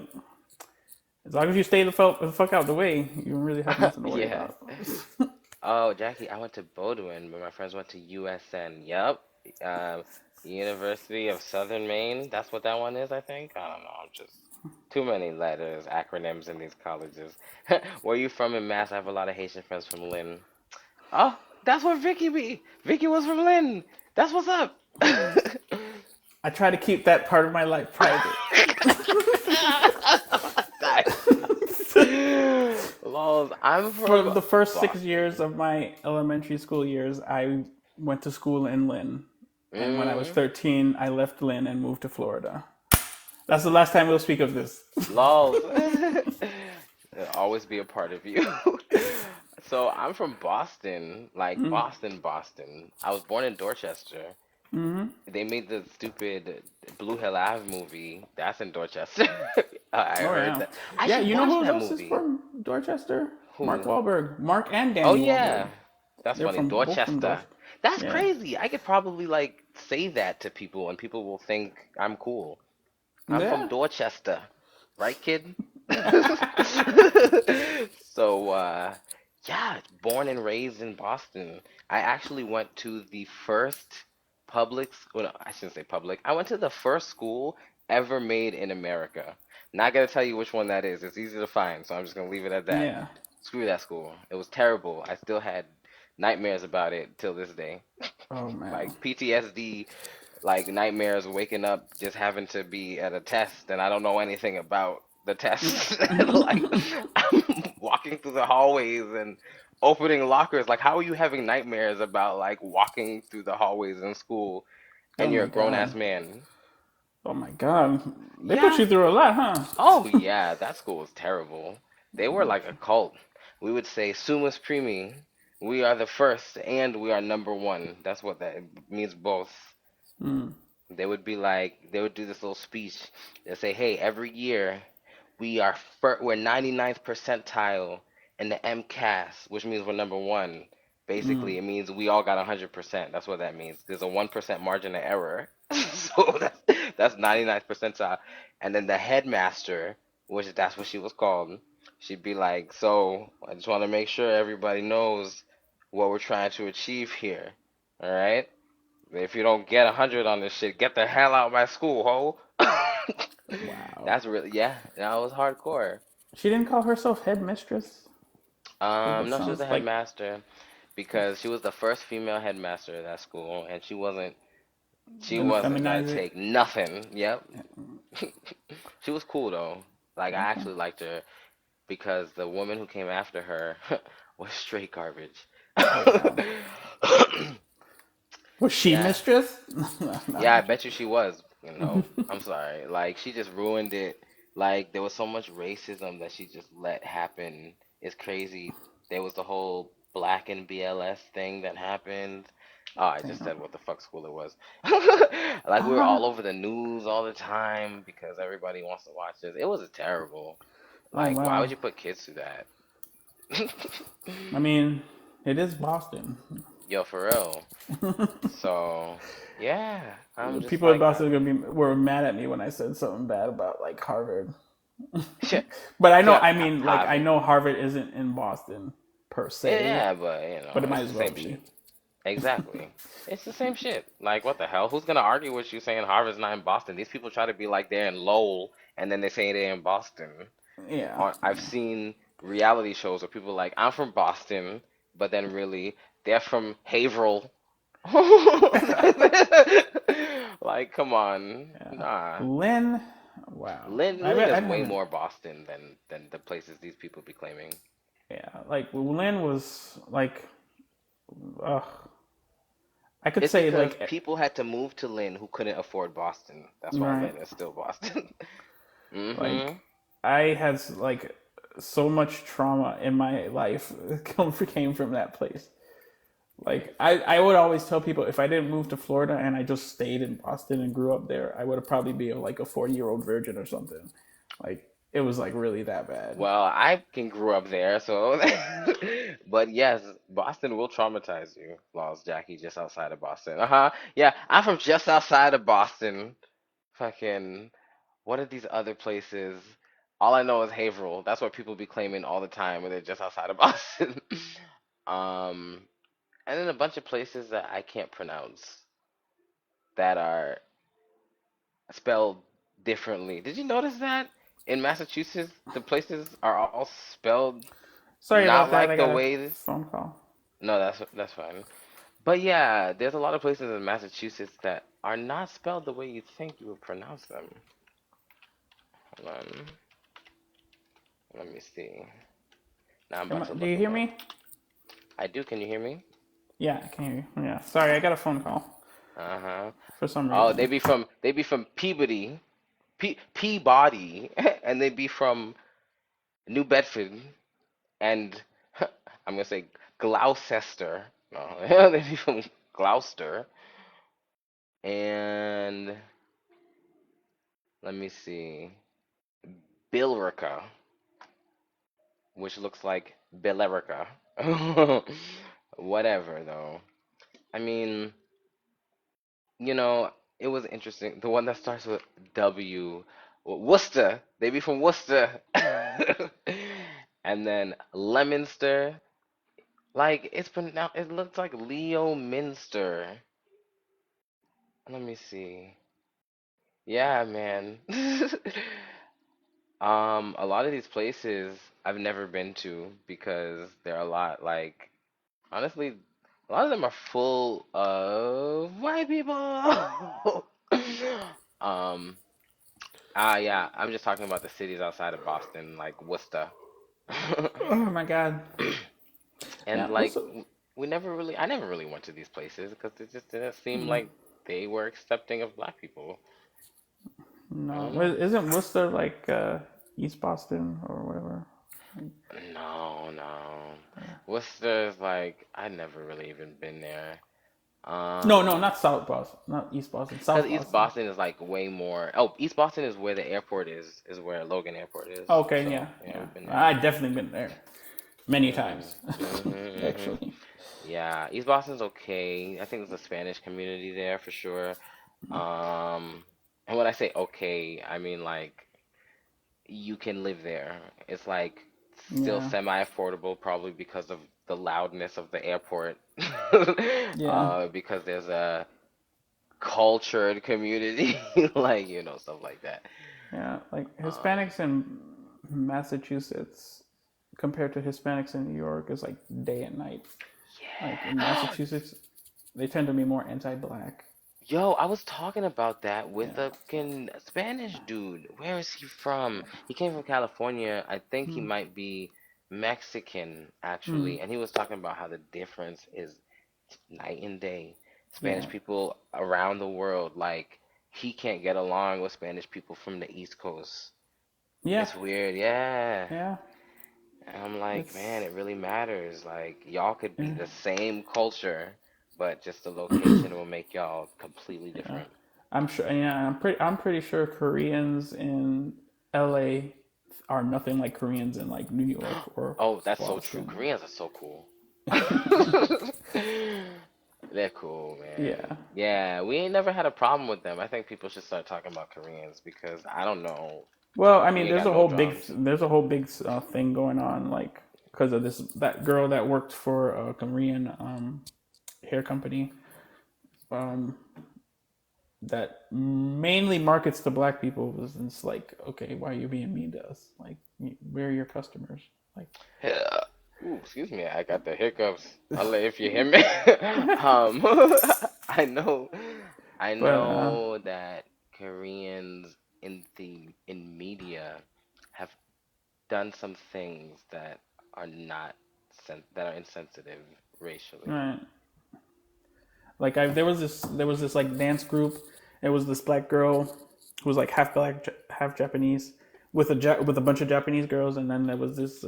as long as you stay the fuck out the way, you don't really have nothing to worry Yeah. about. Oh, Jackie, I went to Bowdoin, but my friends went to USN. Yup. Um, University of Southern Maine. That's what that one is, I think. I don't know. I'm just too many letters, acronyms in these colleges. Where you from in Mass? I have a lot of Haitian friends from Lynn. Oh, that's where Vicky be. Vicky was from Lynn. That's what's up. I try to keep that part of my life private. Lols, I'm For from the first 6 years Boston. of my elementary school years, I went to school in Lynn. And when I was Mm, 13, I left Lynn and moved to Florida. That's the last time we'll speak of this. lols. It'll always be a part of you. So I'm from Boston, like Boston, Boston. I was born in Dorchester. They made the stupid Blue Hill Ave movie. That's in Dorchester. I Oh heard yeah, that. I yeah. should You know watch who that else is movie. from Dorchester? Mark Who? Wahlberg. Mark and Oh Danny Wahlberg. yeah. That's They're funny. from both from Dorchester. Dorchester. That's Yeah. crazy. I could probably like say that to people and people will think I'm cool. I'm from Yeah. Dorchester. Right, kid? Yeah. So, yeah, born and raised in Boston. I actually went to the first well, no, I shouldn't say public. I went to the first school ever made in America. Not gonna tell you which one that is. It's easy to find, so I'm just gonna leave it at that. Yeah. Screw that school. It was terrible. I still had nightmares about it till this day. Oh man. Like PTSD, like nightmares waking up just having to be at a test and I don't know anything about the test. Like I'm walking through the hallways and opening lockers. Like, how are you having nightmares about like walking through the hallways in school Oh and you're my a grown god. ass man? Oh my god. They put Yeah. you through a lot, huh? Oh yeah, that school was terrible. They were like a cult. We would say Sumus Primi. We are the first and we are number one. That's what that means both. Mm, They would be like, they would do this little speech. They say, "Hey, every year we're 99th percentile in the MCAS, which means we're number one. mm. Basically, it means we all got 100%. That's what that means. There's a 1% margin of error, so that's 99th percentile. And then the headmaster, which that's what she was called, she'd be like, "So I just want to make sure everybody knows what we're trying to achieve here. All right." If you don't get 100 on this shit, get the hell out of my school, ho. Wow. That's really, yeah, that was hardcore. She didn't call herself headmistress? Because that No, she was the sounds like headmaster because she was the first female headmaster at that school, and she gonna wasn't gonna feminize it. take nothing. Yep, she was cool though. Like I Okay. actually liked her because the woman who came after her was straight garbage. Oh wow. Was she Yeah, mistress? No, yeah, I no. bet you she was. I'm sorry. Like she just ruined it. Like there was so much racism that she just let happen. It's crazy. There was the whole black and BLS thing that happened. Oh, I just Damn. said what the fuck school it was. Like we were Uh, all over the news all the time because everybody wants to watch this. It was terrible. oh Like why would wow. you put kids through that? I mean, it is Boston. Yo, for real. So yeah, I'm just People in like Boston are gonna be were mad at me when I said something bad about like Harvard. shit. But I know, Yeah, I mean, like I Harvard. know Harvard isn't in Boston per se, Yeah, but but it might it's as the well same be. shit. Exactly. It's the same shit. Like, what the hell? Who's gonna argue with you saying Harvard's not in Boston? These people try to be like they're in Lowell, and then they say they're in Boston. Yeah. Or I've seen reality shows where people are like, I'm from Boston, but then really they're from Haverhill. Like, come on, Yeah. nah. Lynn. Wow. Lynn I is way haven't. more Boston than the places these people be claiming. Yeah. Like Lynn was like. Ugh. I could It's say because like people had to move to Lynn who couldn't afford Boston. That's why right. Lynn is still Boston. Like Hmm. I had like so much trauma in my life came from that place. Like I would always tell people if I didn't move to Florida and I just stayed in Boston and grew up there, I would have probably be like a 40-year-old virgin or something. Like it was like really that bad. Well, I can grew up there, so but yes, Boston will traumatize you. Laws Jackie just outside of Boston. Uh-huh. Yeah, I'm from just outside of Boston. Fucking what are these other places? All I know is Haverhill. That's what people be claiming all the time when they're just outside of Boston. Um, and then a bunch of places that I can't pronounce that are spelled differently. Did you notice that? In Massachusetts, the places are all spelled Sorry not about that. I like the got a way. phone call. No, that's fine. But yeah, there's a lot of places in Massachusetts that are not spelled the way you think you would pronounce them. Hold on, let me see. Now I'm about to Do look you hear them up. me? I do. Can you hear me? Yeah, I can hear you. Yeah. Sorry, I got a phone call Uh-huh. for some Oh, reason. they be from Peabody, Peabody, and they be from New Bedford, and I'm gonna say Gloucester. No, they be from Gloucester, and let me see, Billerica, which looks like Billerica. Whatever, though. I mean, you know, it was interesting. The one that starts with W, Worcester. They be from Worcester. And then Leominster. Like it's pronounced. It looks like Leo Minster. Let me see. Yeah, man. A lot of these places I've never been to because they're a lot like honestly, a lot of them are full of white people. Um, Ah, yeah. I'm just talking about the cities outside of Boston, like Worcester. Oh my god. And Yeah. like What's up? I never really went to these places because it just didn't seem Mm, like they were accepting of black people. I no. don't know. Isn't Worcester like East Boston or whatever? No, no. Worcester's like I never really even been there. No, no, Um, not South Boston, not East Boston, because South East Boston. Boston is like way more. Oh, East Boston is where the airport is where Logan Airport is. Okay, So yeah, yeah, yeah. we've been there. I definitely been there many Mhm, times, mhm, mhm. actually. Yeah, East Boston's okay. I think there's a Spanish community there for sure. And when I say okay, I mean like you can live there. It's like still Yeah, semi-affordable, probably because of the loudness of the airport. yeah, Because there's a cultured community, like stuff like that. yeah. Like Um, Hispanics in Massachusetts compared to Hispanics in New York is like day and night. Like in yeah. Massachusetts, they tend to be more anti-black. Yo, I was talking about that with Yeah. a fucking Spanish dude. Where is he from? He came from California. I think he Mm, might be Mexican, mm, actually. And he was talking about how the difference is night and day. yeah. Spanish people around the world, like, he can't get along with Spanish people from the East Coast. Yeah. It's weird, yeah. Yeah. And I'm like, man, It's it really matters. Like, y'all could be yeah. the same culture, but just the location will make y'all completely Yeah. different. I'm sure. Yeah, I'm pretty sure Koreans in L.A. are nothing like Koreans in like New York or Oh, that's so true. Boston. Koreans are so cool. They're cool, man. Yeah. Yeah, we ain't never had a problem with them. I think people should start talking about Koreans because I don't know. Well, I We mean, ain't got no drums. there's a whole big thing going on, like because of this that girl that worked for a Korean hair company um, that mainly markets to black people. Was it's like, okay, why are you being mean to us? Like, we're your customers. Like, Ooh, excuse me, I got the hiccups. I'll let if you hear me. Um, I know, I but know that Koreans in media have done some things that are not that are insensitive racially. right. Like there was this like dance group. It was this black girl who was like half black, half Japanese, with with a bunch of Japanese girls, and then there was this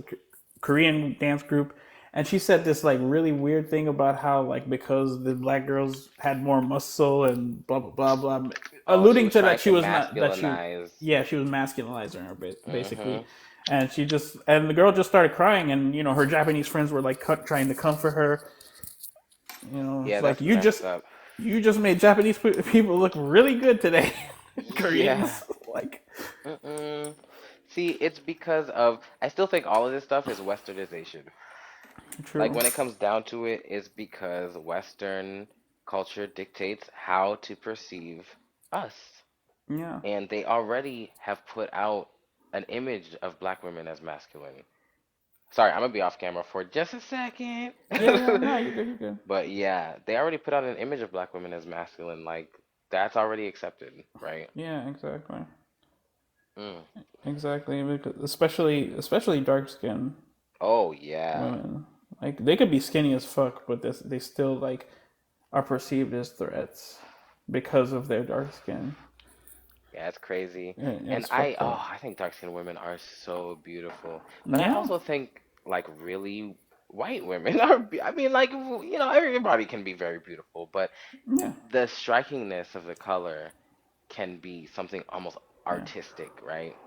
Korean dance group. And she said this like really weird thing about how like because the black girls had more muscle and blah blah blah blah, Oh, she alluding was to trying that she to was not that she masculinize. yeah she was masculinizing her basically, Mm-hmm. and she just and the girl just started crying, and her Japanese friends were like trying to comfort her. Yeah, It's like that's messed up. you just made Japanese people look really good today. Yeah. Koreans, like, Mm-mm. See, it's because of, I still think all of this stuff is westernization. Like true. when it comes down to it, it's because Western culture dictates how to perceive us. Yeah, And they already have put out an image of black women as masculine. Sorry, I'm gonna be off camera for just a second. yeah, yeah. No, you're good. You're good. But yeah, they already put out an image of black women as masculine. Like that's already accepted, right? Yeah, exactly, Mm. exactly. Because especially dark skin Oh yeah. women, like they could be skinny as fuck, but they still like are perceived as threats because of their dark skin. Yeah, it's crazy. And It's fucked up. I think dark-skinned women are so beautiful. But I Yeah, also think like really white women are, I mean, like, everybody can be very beautiful, but yeah, the strikingness of the color can be something almost yeah. artistic, right?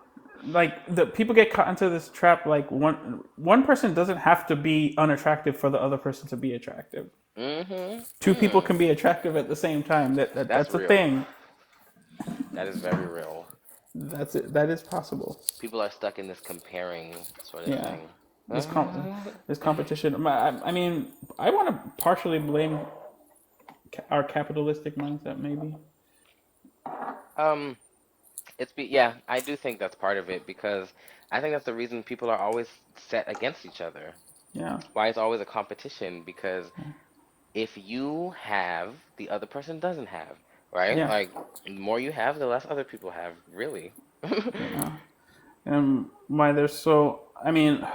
Like the people get caught into this trap. Like one person doesn't have to be unattractive for the other person to be attractive. Mm-hmm. Two people Mm. can be attractive at the same time. That's That's a real. thing. That is very real. That's it. That is possible. People are stuck in this comparing sort of Yeah. thing. This this competition. I mean, I want to partially blame our capitalistic mindset, maybe. Um, yeah, I do think that's part of it because I think that's the reason people are always set against each other. Yeah. Why it's always a competition because if you have, the other person doesn't have, right? Yeah. Like the more you have, the less other people have, really. Yeah. And why they're so. I mean,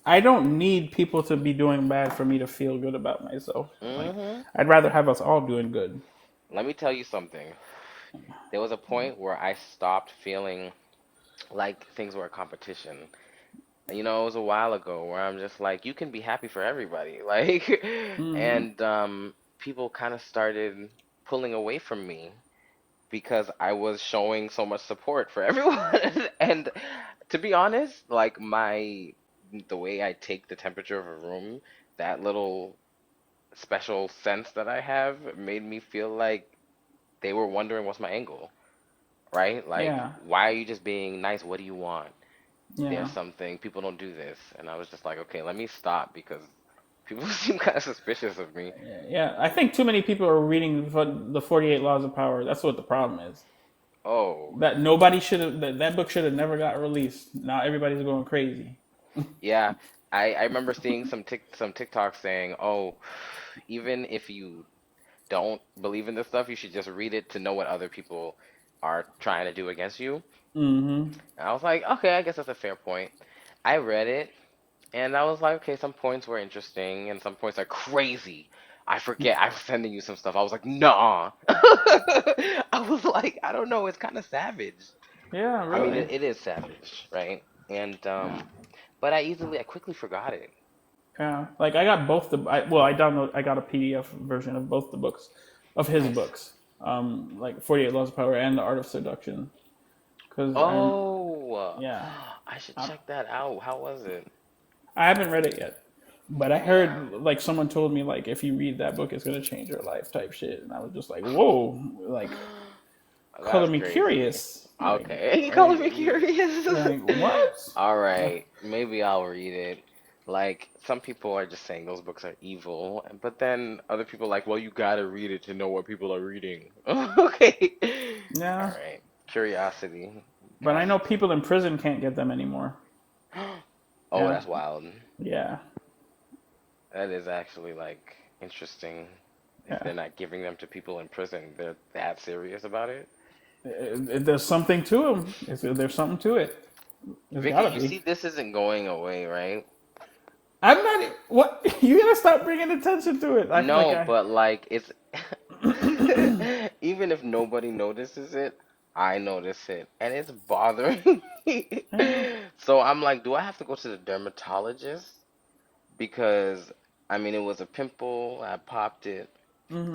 I don't need people to be doing bad for me to feel good about myself. Like, Hmm. I'd rather have us all doing good. Let me tell you something. There was a point where I stopped feeling like things were a competition. It was a while ago where I'm just like, you can be happy for everybody. Like, Hmm. and people kind of started pulling away from me because I was showing so much support for everyone. And to be honest, like the way I take the temperature of a room, that little special sense that I have made me feel like they were wondering what's my angle, right? Like, Yeah. why are you just being nice? What do you want? There's Yeah. something, people don't do this. And I was just like, okay, let me stop because people seem kind of suspicious of me. Yeah. I think too many people are reading the 48 Laws of Power. That's what the problem is. Oh, That nobody should have. That book should have never got released. Now everybody's going crazy. yeah. I remember seeing some TikTok saying, oh, even if you don't believe in this stuff, you should just read it to know what other people are trying to do against you. Hmm. And I was like, okay, I guess that's a fair point. I read it and I was like, okay, some points were interesting and some points are crazy. I forget, I was sending you some stuff. I was like, nah. I was like, I don't know, it's kind of savage. Yeah. I mean, Really. it is savage, right? And Yeah. but I quickly forgot it. Yeah, like I got both the. I got a PDF version of both the books, of his Nice. books, like 48 Laws of Power and The Art of Seduction, because Oh, yeah, I should I, check that out. How was it? I haven't read it yet, but I Yeah. heard like someone told me like if you read that book, it's gonna change your life type shit, and I was just like, whoa, like color That's me crazy. curious, Okay, you calling me like, curious? like what? All Uh, right, maybe I'll read it. Like, some people are just saying those books are evil, but then other people are like, well, you gotta read it to know what people are reading. Okay. All yeah, right. Curiosity but I has know to. people in prison can't get them anymore. Oh, Yeah, that's wild. yeah, That is actually like interesting. If yeah. they're not giving them to people in prison, they're that serious about it. There's something to him. There's something to it. There's Vicky, gotta you be. see, this isn't going away, right? I'm not. What you gotta stop bringing attention to it. I like No, I. but like it's even if nobody notices it, I notice it, and it's bothering me. Yeah. So I'm like, do I have to go to the dermatologist? Because I mean, it was a pimple, I popped it,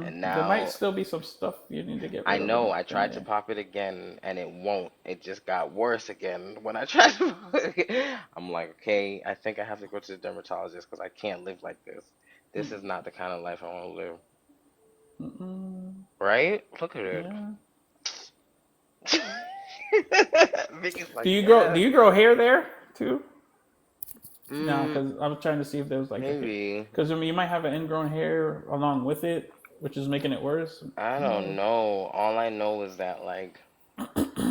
and There might now still be some stuff you need to get I rid of know I in tried to there. pop it again and it won't. It just got worse again when I tried to. I'm like, okay, I think I have to go to the dermatologist because I can't live like this. This is not the kind of life I want to live. Mm-mm. Right? Look at it. Yeah. Vicky's Do like, you grow? Do yes. you grow hair there too? No, Mm, because I was trying to see if there was like a. maybe. Because I mean, you might have an ingrown hair along with it, which is making it worse. I Who don't knows? know. All I know is that like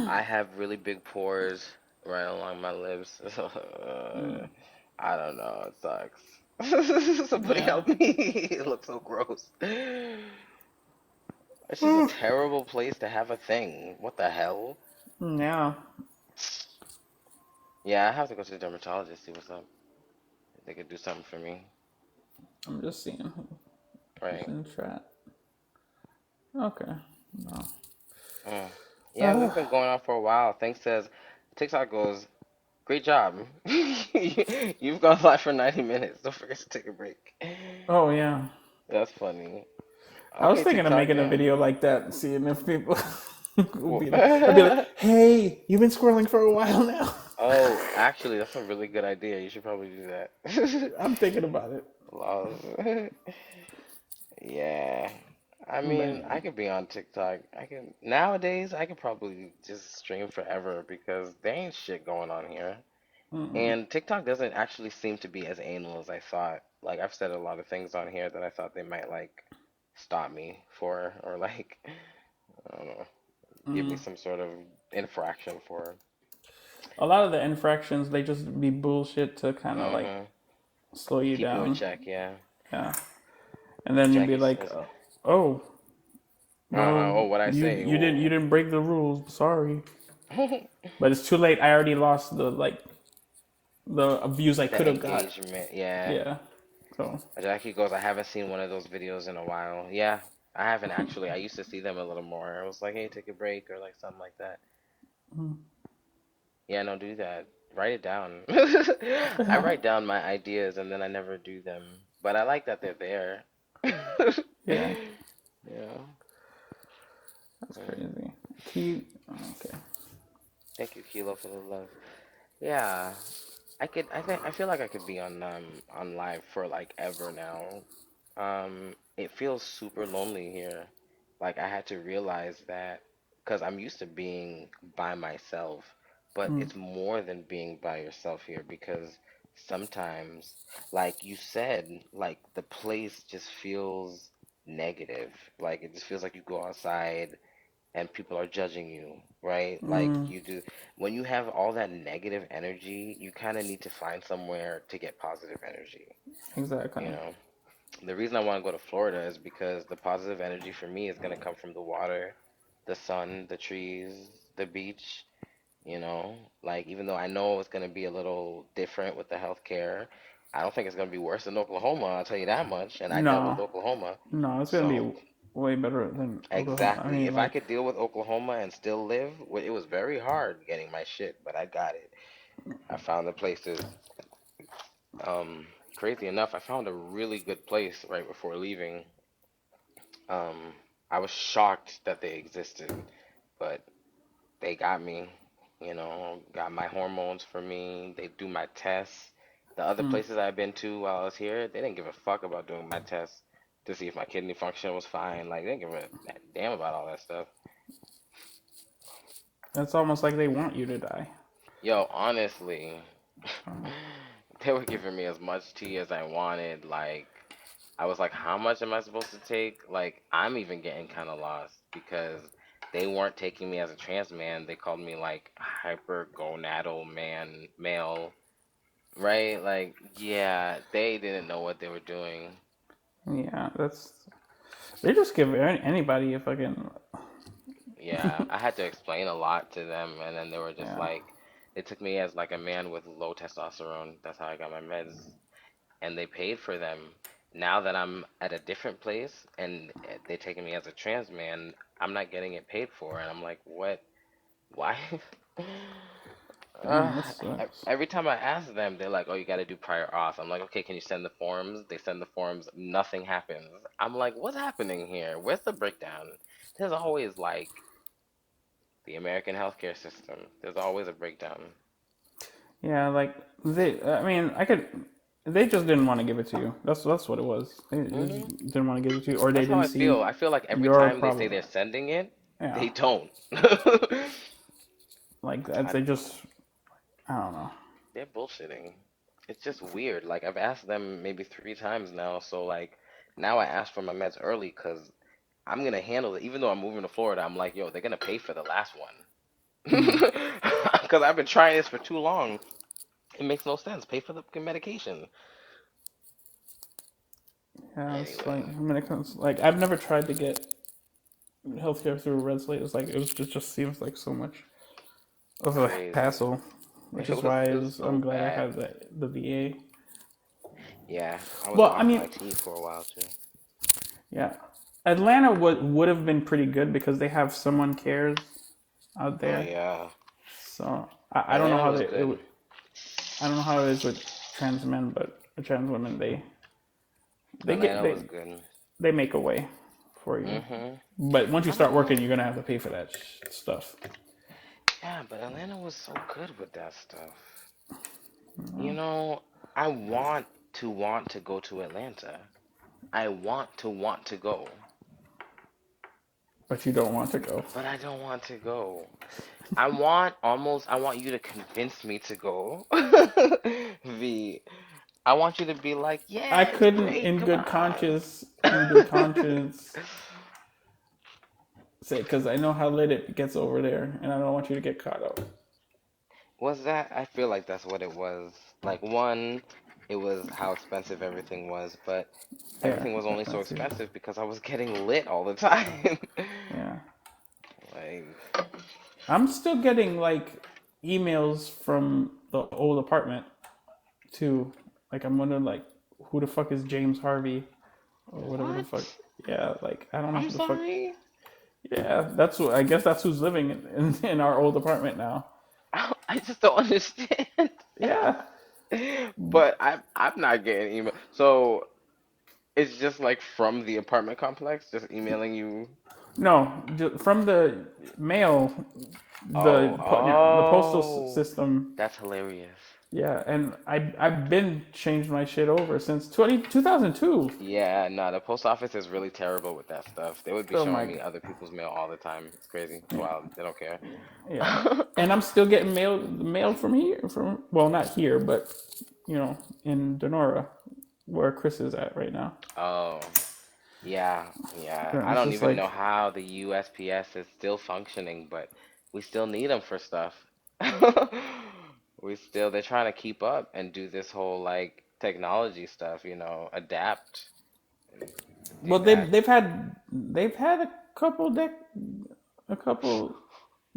I have really big pores right along my lips. Mm, I don't know. It sucks. Somebody yeah. help me. It looks so gross. It's just a terrible place to have a thing. What the hell? Yeah. Yeah, I have to go to the dermatologist, see what's up. If they could do something for me. I'm just seeing who's Right. in chat. Okay. No. Mm. Yeah, this Uh, has been going on for a while. Thanks says TikTok goes, great job. You've gone live for 90 minutes. Don't forget to take a break. oh yeah. That's funny. I was Okay, thinking of TikTok, making a yeah. video like that and seeing if people would Cool. be like, I'd be like, hey, you've been scrolling for a while now. Oh, actually, that's a really good idea. You should probably do that. I'm thinking about it. Laws. Yeah. I mean, But I could be on TikTok. I can nowadays I could probably just stream forever because there ain't shit going on here. mm-mm, And TikTok doesn't actually seem to be as anal as I thought. Like I've said a lot of things on here that I thought they might like stop me for or like I don't know, give me mm. some sort of infraction for. A lot of the infractions they just be bullshit to kind of like Hmm. slow you Keep you in down. check, yeah. Yeah. And then you'd be Jackie like, says, oh, well, oh, what I say? you didn't break the rules. Sorry. but it's too late. I already lost the views I The could have got. engagement, yeah. Yeah. So Jackie goes, I haven't seen one of those videos in a while. Yeah, I haven't actually. I used to see them a little more. It was like, hey, take a break or like something like that. Yeah, no, do that. Write it down. I write down my ideas and then I never do them. But I like that they're there. yeah, Yeah. that's Mm. crazy. Key. Okay. Thank you, Kilo, for the love. Yeah. I think I feel like I could be on live for like ever now. It feels super lonely here. Like I had to realize that because I'm used to being by myself, but it's more than being by yourself here because sometimes, like you said, like the place just feels negative. Like it just feels like you go outside and people are judging you, right? Like you do when you have all that negative energy, you kind of need to find somewhere to get positive energy, Exactly. you know? The reason I want to go to Florida is because the positive energy for me is going to come from the water, the sun, the trees, the beach, you know? Like even though I know it's going to be a little different with the healthcare, I don't think it's going to be worse than Oklahoma, I'll tell you that much, and I dealt with No, Oklahoma. no, it's gonna So, be way better than Oklahoma. I exactly. mean, If I like, could deal with Oklahoma and still live, it was very hard getting my shit, but I got it. I found the places. Um, Crazy enough, I found a really good place right before leaving. Um, I was shocked that they existed, but they got me. You know, got my hormones for me. They do my tests. The other places I've been to while I was here, they didn't give a fuck about doing my tests to see if my kidney function was fine. Like, they didn't give a damn about all that stuff. it's almost like they want you to die. Yo, honestly, they were giving me as much tea as I wanted. Like, I was like, how much am I supposed to take? Like, I'm even getting kind of lost because they weren't taking me as a trans man. They called me like hypergonadal man, male, right? Like, yeah, they didn't know what they were doing. Yeah, that's. They just give anybody a fucking. Yeah, I had to explain a lot to them, and then they were just Yeah. like, they took me as like a man with low testosterone. That's how I got my meds. And they paid for them. Now that I'm at a different place and they taking me as a trans man, I'm not getting it paid for, and I'm like, what? Why? Damn, that uh, sucks. every time I ask them, they're like, oh, you got to do prior auth. I'm like, okay, can you send the forms? They send the forms, nothing happens. I'm like, what's happening here? Where's the breakdown? There's always like the American healthcare system. There's always a breakdown. Yeah, like they. I mean, I could. They just didn't want to give it to you. That's what it was. They just Hmm. didn't want to give it to you, or they That's how didn't I feel. see I feel like every your time they say problem. they're sending it, Yeah, they don't. like that. I, They just. I don't know. they're bullshitting. It's just weird. Like I've asked them maybe 3 times now, so like now I asked for my meds early because I'm gonna handle it. Even though I'm moving to Florida, I'm like, yo, they're gonna pay for the last one because I've been trying this for too long. It makes no sense. Pay for the fucking medication. Yeah, it's like Anyway, when it comes. Like I've never tried to get healthcare through a red slate. It's like just seems like so much of a crazy. hassle, which It is was why it was I'm so glad I bad. have the VA. Yeah, I was Well, I off mean, my tea for a while too. yeah, Atlanta would have been pretty good because they have someone cares out Oh there. yeah, So I don't know Atlanta how was good. I don't know how it is with trans men, but trans women they get Atlanta was good. they make a way for you. Mhm. But once you I don't start working, you're know. gonna have to pay for that stuff. Yeah, but Atlanta was so good with that stuff. You know, I want to go to Atlanta. I want to go, But you don't want to go. but I don't want to go. I want you to convince me to go. V. I want you to be like, I yeah, it's couldn't, great. Come on. in good conscience, say because I know how lit it gets over there, and I don't want you to get caught up. Was that? I feel like that's what it was. Like one, it was how expensive everything was, but Yeah, everything was only so that's it. expensive because I was getting lit all the time. Yeah, Like, I'm still getting like emails from the old apartment too. Like I'm wondering like who the fuck is James Harvey or whatever the fuck. What? Yeah, like I don't know I'm who the fuck. sorry. Yeah, that's what I guess that's who's living in our old apartment now. I just don't understand. Yeah. But I'm not getting email. So it's just like from the apartment complex, just emailing you. No, from the mail, Oh, the postal oh, system. that's hilarious. Yeah, and I've been changed my shit over since 2002. Yeah, no, the post office is really terrible with that stuff. They would be Oh showing my, me other people's mail all the time. It's crazy. It's wild. They don't care. yeah, and I'm still getting mail from here, from well, not here, but in Denora, where Chris is at right now. Oh, yeah, yeah. And I it's don't just even know like, how the USPS is still functioning, but we still need them for stuff. They're trying to keep up and do this whole like technology stuff, adapt and do well, that. they've had a couple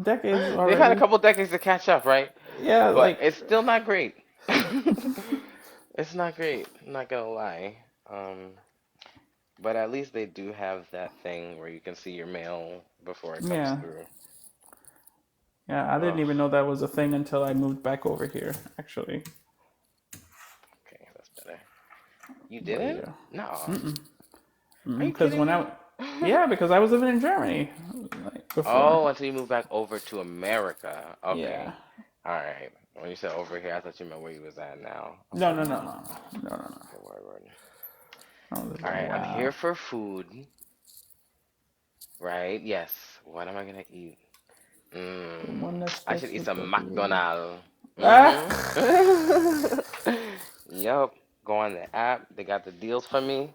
decades They've had a already. couple decades to catch up, right? Yeah, But like it's still not great. It's not great, I'm not gonna lie. Um, but at least they do have that thing where you can see your mail before it comes yeah, through. yeah. I didn't Ugh, even know that was a thing until I moved back over here, actually. okay, that's better. You But didn't? yeah, No. Are you because kidding when me? yeah, because I was living in Germany like before. Oh, until you moved back over to America. Yeah. Okay. All right. When you said over here, I thought you meant where you was at now. I was No, like, no, no, oh, no, no, no, no. okay, word, word. I was All like, right, I'm here wow. for food, right? Yes. What am I gonna eat? The one that's I should supposed eat to some fuck you. McDonald's. Ah! Yup. Go on the app. They got the deals for me.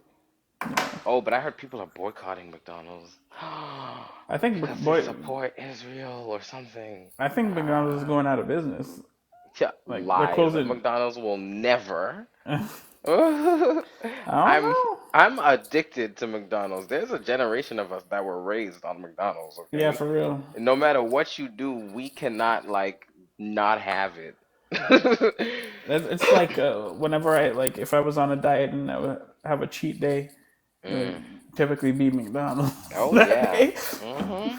Oh, but I heard people are boycotting McDonald's I think because they boy, support Israel or something. I think McDonald's is Ah, going out of business. yeah, Like they're lies. closing. McDonald's will never. I don't I'm know. I'm addicted to McDonald's. There's a generation of us that were raised on McDonald's, Yeah, okay? for real. And no matter what you do, we cannot like not have it. It's like whenever I like if I was on a diet and I would have a cheat day, it Mm. would typically be McDonald's Oh that yeah. day. Mm-hmm.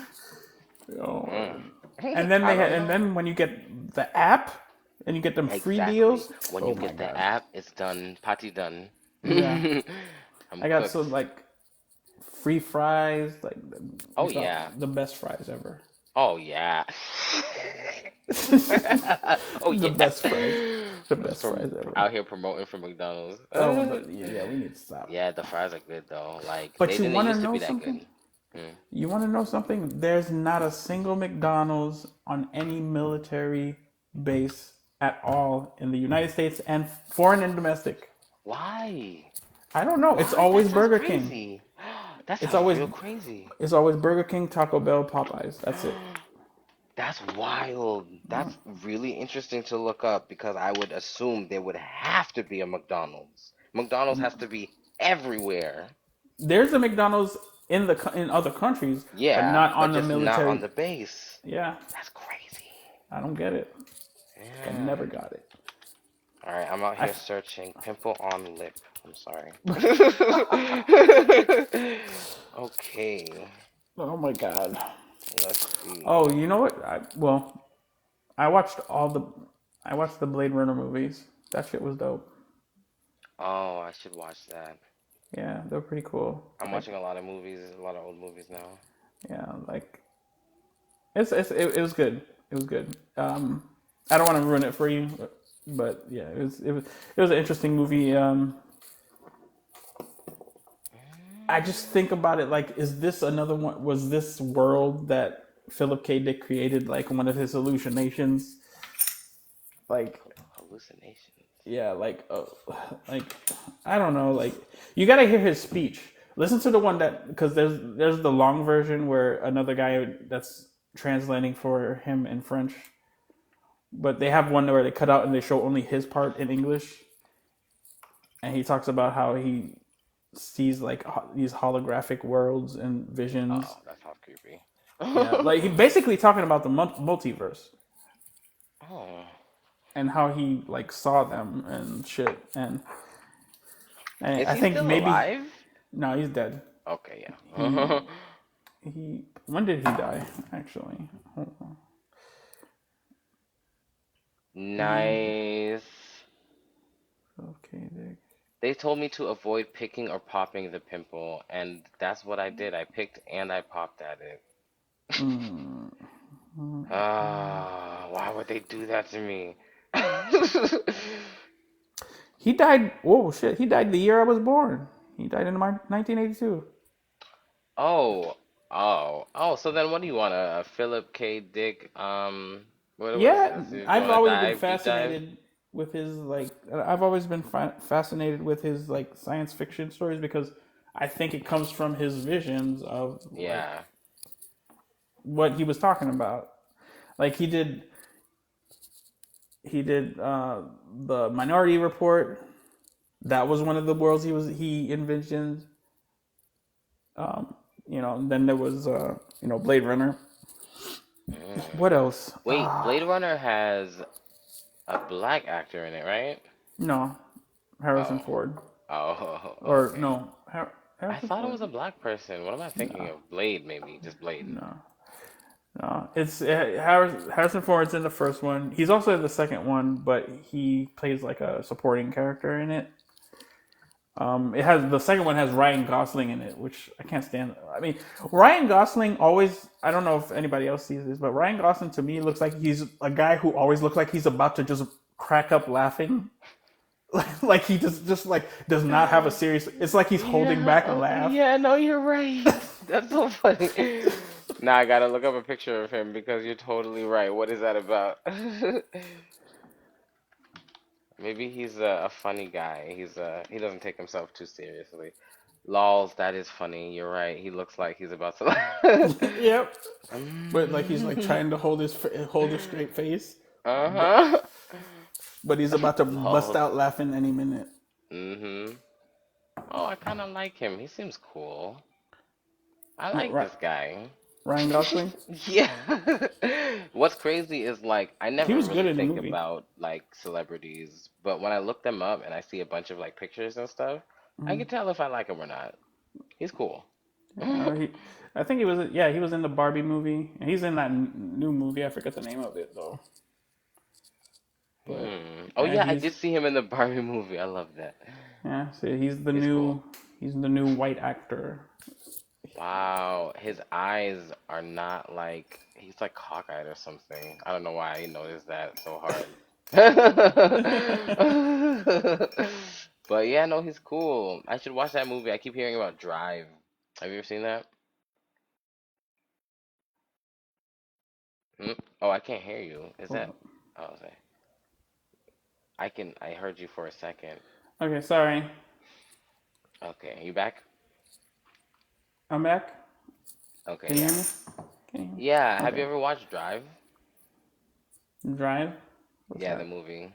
You know, Mm. and then I don't and know. then when you get the app and you get them free Exactly. deals, When oh you my get the god. app, it's done. Party done. Yeah. I'm I got some cooked. like free fries, like Oh we thought yeah. the best fries ever. Oh yeah. Oh The yeah. best fries. The That's best from fries ever. out here promoting for McDonald's. Oh, yeah, we need to stop. Yeah, the fries are good though. Like But they you didn't want to used to know be that something? good. Hmm. You want to know something? There's not a single McDonald's on any military base at all in the United States and foreign and domestic. Why? I don't know. It's What? That always sounds Burger King. crazy. That It's sounds always real crazy. it's always Burger King, Taco Bell, Popeyes. That's it. That's wild. That's really interesting to look up because I would assume there would have to be a McDonald's. McDonald's has to be everywhere. There's a McDonald's in other countries, but Yeah, not but on the just not on military. the base. Yeah, That's crazy. I don't get it. I Yeah. never got it. All right, I'm out I here searching pimple on lip. I'm sorry. Okay, oh my god. let's see. Oh, you know what? I watched I watched the Blade Runner movies. That shit was dope. Oh, I should watch that. Yeah, they're pretty cool. I'm Like, watching a lot of movies, a lot of old movies now. yeah, like it was good. It was good. I don't want to ruin it for you, but yeah, it was an interesting movie. I just think about it like, is this another one? Was this world that Philip K. Dick created like one of his hallucinations? Like, Hallucinations. yeah, like I don't know. Like, you gotta hear his speech. Listen to the one that because there's the long version where another guy that's translating for him in French, but they have one where they cut out and they show only his part in English, and he talks about how he sees like these holographic worlds and visions. Oh, that sounds creepy. Yeah, like he basically talking about the multiverse Oh, and how he like saw them and shit. And is I he think still maybe alive? no, he's dead. Okay, yeah. He he. When did he die? Actually, hold on. He Nice. okay. Dick. They told me to avoid picking or popping the pimple, and that's what I did. I picked and I popped at it. Mm, mm, mm. Ah, why would they do that to me? He died. Oh shit! He died the year I was born. He died in 1982. Oh, So then, what do you want? A Philip K. Dick? What is Yeah, this? You I've want to always been dive? Deep dive? fascinated with his like. I've always been fascinated with his like science fiction stories because I think it comes from his visions of like Yeah. what he was talking about. Like he did the Minority Report. That was one of the worlds he envisioned. Um, then there was Blade Runner. What Mm. else? Wait, Blade Runner has a black actor in it, right? No, Harrison Oh, Ford oh, or okay. no I Harrison thought it Ford. was a black person. What am I thinking No, of? Blade, maybe. Just Blade. no, no. It's Harrison Ford's in the first one. He's also in the second one, but he plays like a supporting character in it. It has the second one has Ryan Gosling in it, which I can't stand. I mean, Ryan Gosling always. I don't know if anybody else sees this, but Ryan Gosling to me looks like he's a guy who always looks like he's about to just crack up laughing. Like he just like does not have a serious. It's like he's holding back a Yeah, laugh. yeah, no, you're right. That's so funny. Now I gotta look up a picture of him because you're totally right. What is that about? Maybe he's a funny guy. He doesn't take himself too seriously. Lols, that is funny. You're right. He looks like he's about to laugh. Yep. But like he's like Mm. trying to hold a straight face, but Uh-huh. but he's about to bust Lols. out laughing any minute. Mm-hmm. Oh, I kind of like him. He seems cool. I What, like this guy. Ryan Gosling? Yeah. What's crazy is like I He never was good really in the think movie. about like celebrities, but when I look them up and I see a bunch of like pictures and stuff, I can Mm. tell if I like him or not. He's cool. Yeah, I think he was. Yeah, he was in the Barbie movie, and he's in that new movie. I forget the name of it though. But Hmm. Oh yeah, yeah, I he's did see him in the Barbie movie. I love that. yeah. So He's cool. he's the new white actor. Wow, his eyes are not like he's like cockeyed or something. I don't know why I noticed that so hard. But yeah, no, he's cool. I should watch that movie. I keep hearing about Drive. Have you ever seen that? Hmm? Oh, I can't hear you. Is Hold that? up. Oh, sorry. I can. I heard you for a second. Okay, sorry. Okay, you back? I'm back. Okay, Can you hear yeah, me? Can you hear me? yeah. Have you Okay. ever watched Drive? Drive. What's Yeah, the that? movie.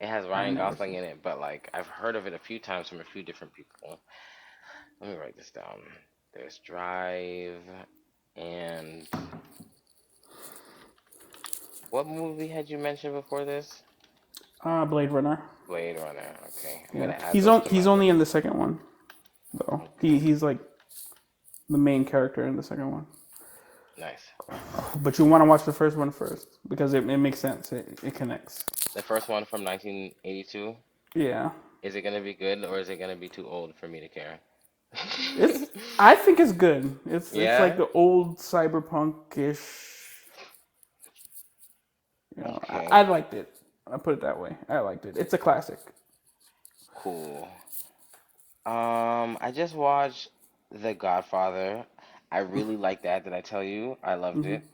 It has I Ryan never Gosling seen. in it, but like I've heard of it a few times from a few different people. Let me write this down. There's Drive and what movie had you mentioned before this? Blade Runner. Blade Runner. Okay, I'm Yeah, gonna add those to my he's only in list. the second one though. Okay, He's like the main character in the second one. nice. But you want to watch the first one first because it makes sense. It connects. The first one from 1982. Yeah, Is it gonna be good or is it gonna be too old for me to care? it's. I think it's good. It's like Yeah. the old cyberpunk-ish. I Okay. liked it. I put it that way. I liked it. It's a classic. Cool. I just watched The Godfather. I really liked that. Did I tell you? I loved Hmm. it.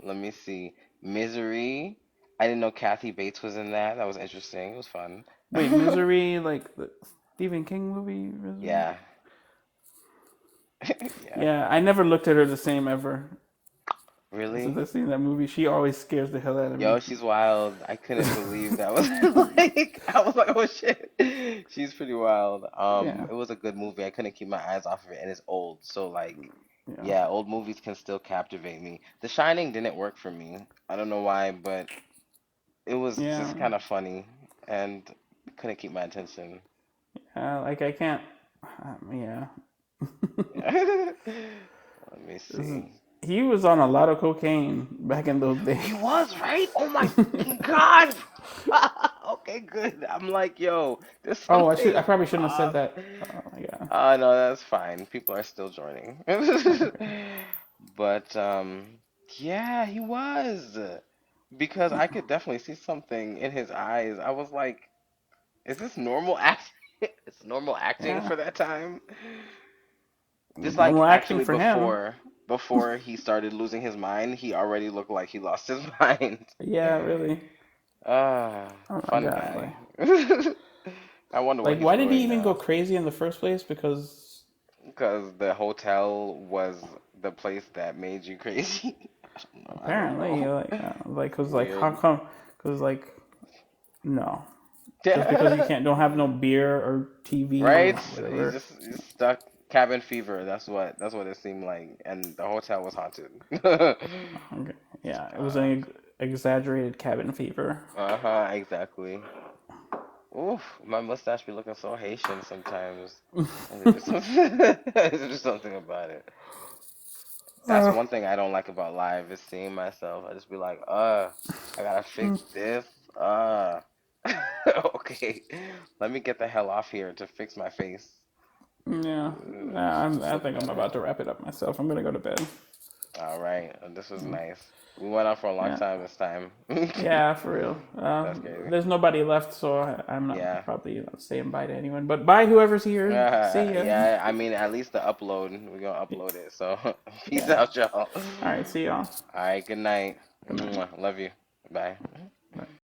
Let me see. Misery. I didn't know Kathy Bates was in that. That was interesting. It was fun. Wait, Misery, like the Stephen King movie, Misery. Yeah. Yeah. Yeah, I never looked at her the same ever. Since Really? I've seen that movie, she always scares the hell out of Yo, me. she's wild. I couldn't believe that was like I was like, oh shit. She's pretty wild. Yeah. It was a good movie. I couldn't keep my eyes off of it and it's old. So like Yeah, Yeah, old movies can still captivate me. The Shining didn't work for me. I don't know why, but it was yeah, just kind of funny and couldn't keep my attention. like I can't. Yeah, Let me This is- see. he was on a lot of cocaine back in those days. He was, right? Oh my fucking God. Okay, good. I'm like, yo, there's Oh, I something probably shouldn't have said off. that. Oh my god. No, that's fine. People are still joining. Okay. But yeah, he was. Because I could definitely see something in his eyes. I was like, is this normal acting? It's normal acting Yeah. for that time. This like Normal acting actually for him. before he started losing his mind, he already looked like he lost his mind. Yeah, really. Oh my Fun god. guy. I wonder what Like, he's why did he doing even go now. crazy in the first place? Because Because the hotel was the place that made you crazy. I don't apparently, know. cause like how Weird. come? Cause like no, just because you can't don't have no beer or TV or Right? whatever. He's stuck. Cabin fever. That's what it seemed like. And the hotel was haunted. Okay. Yeah, it was uh, an exaggerated cabin fever. uh-huh, exactly. Oof, my mustache be looking so Haitian sometimes. I need to do something. I need to do something about it. That's Uh, one thing I don't like about live is seeing myself. I just be like, I gotta fix this. Uh, okay, let me get the hell off here to fix my face. yeah, I Look think I'm better. about to wrap it up myself. I'm gonna go to bed. All right, this was nice. We went on for a long Yeah, time this time. yeah, for real. That's crazy. There's nobody left, so I'm not Yeah. probably not saying bye to anyone. But bye, whoever's here. See ya. Yeah, I mean, at least the upload, we're gonna upload it. So, peace Yeah. out, y'all. All right. See y'all. All right, good night. Good night. Mwah, love you. Bye.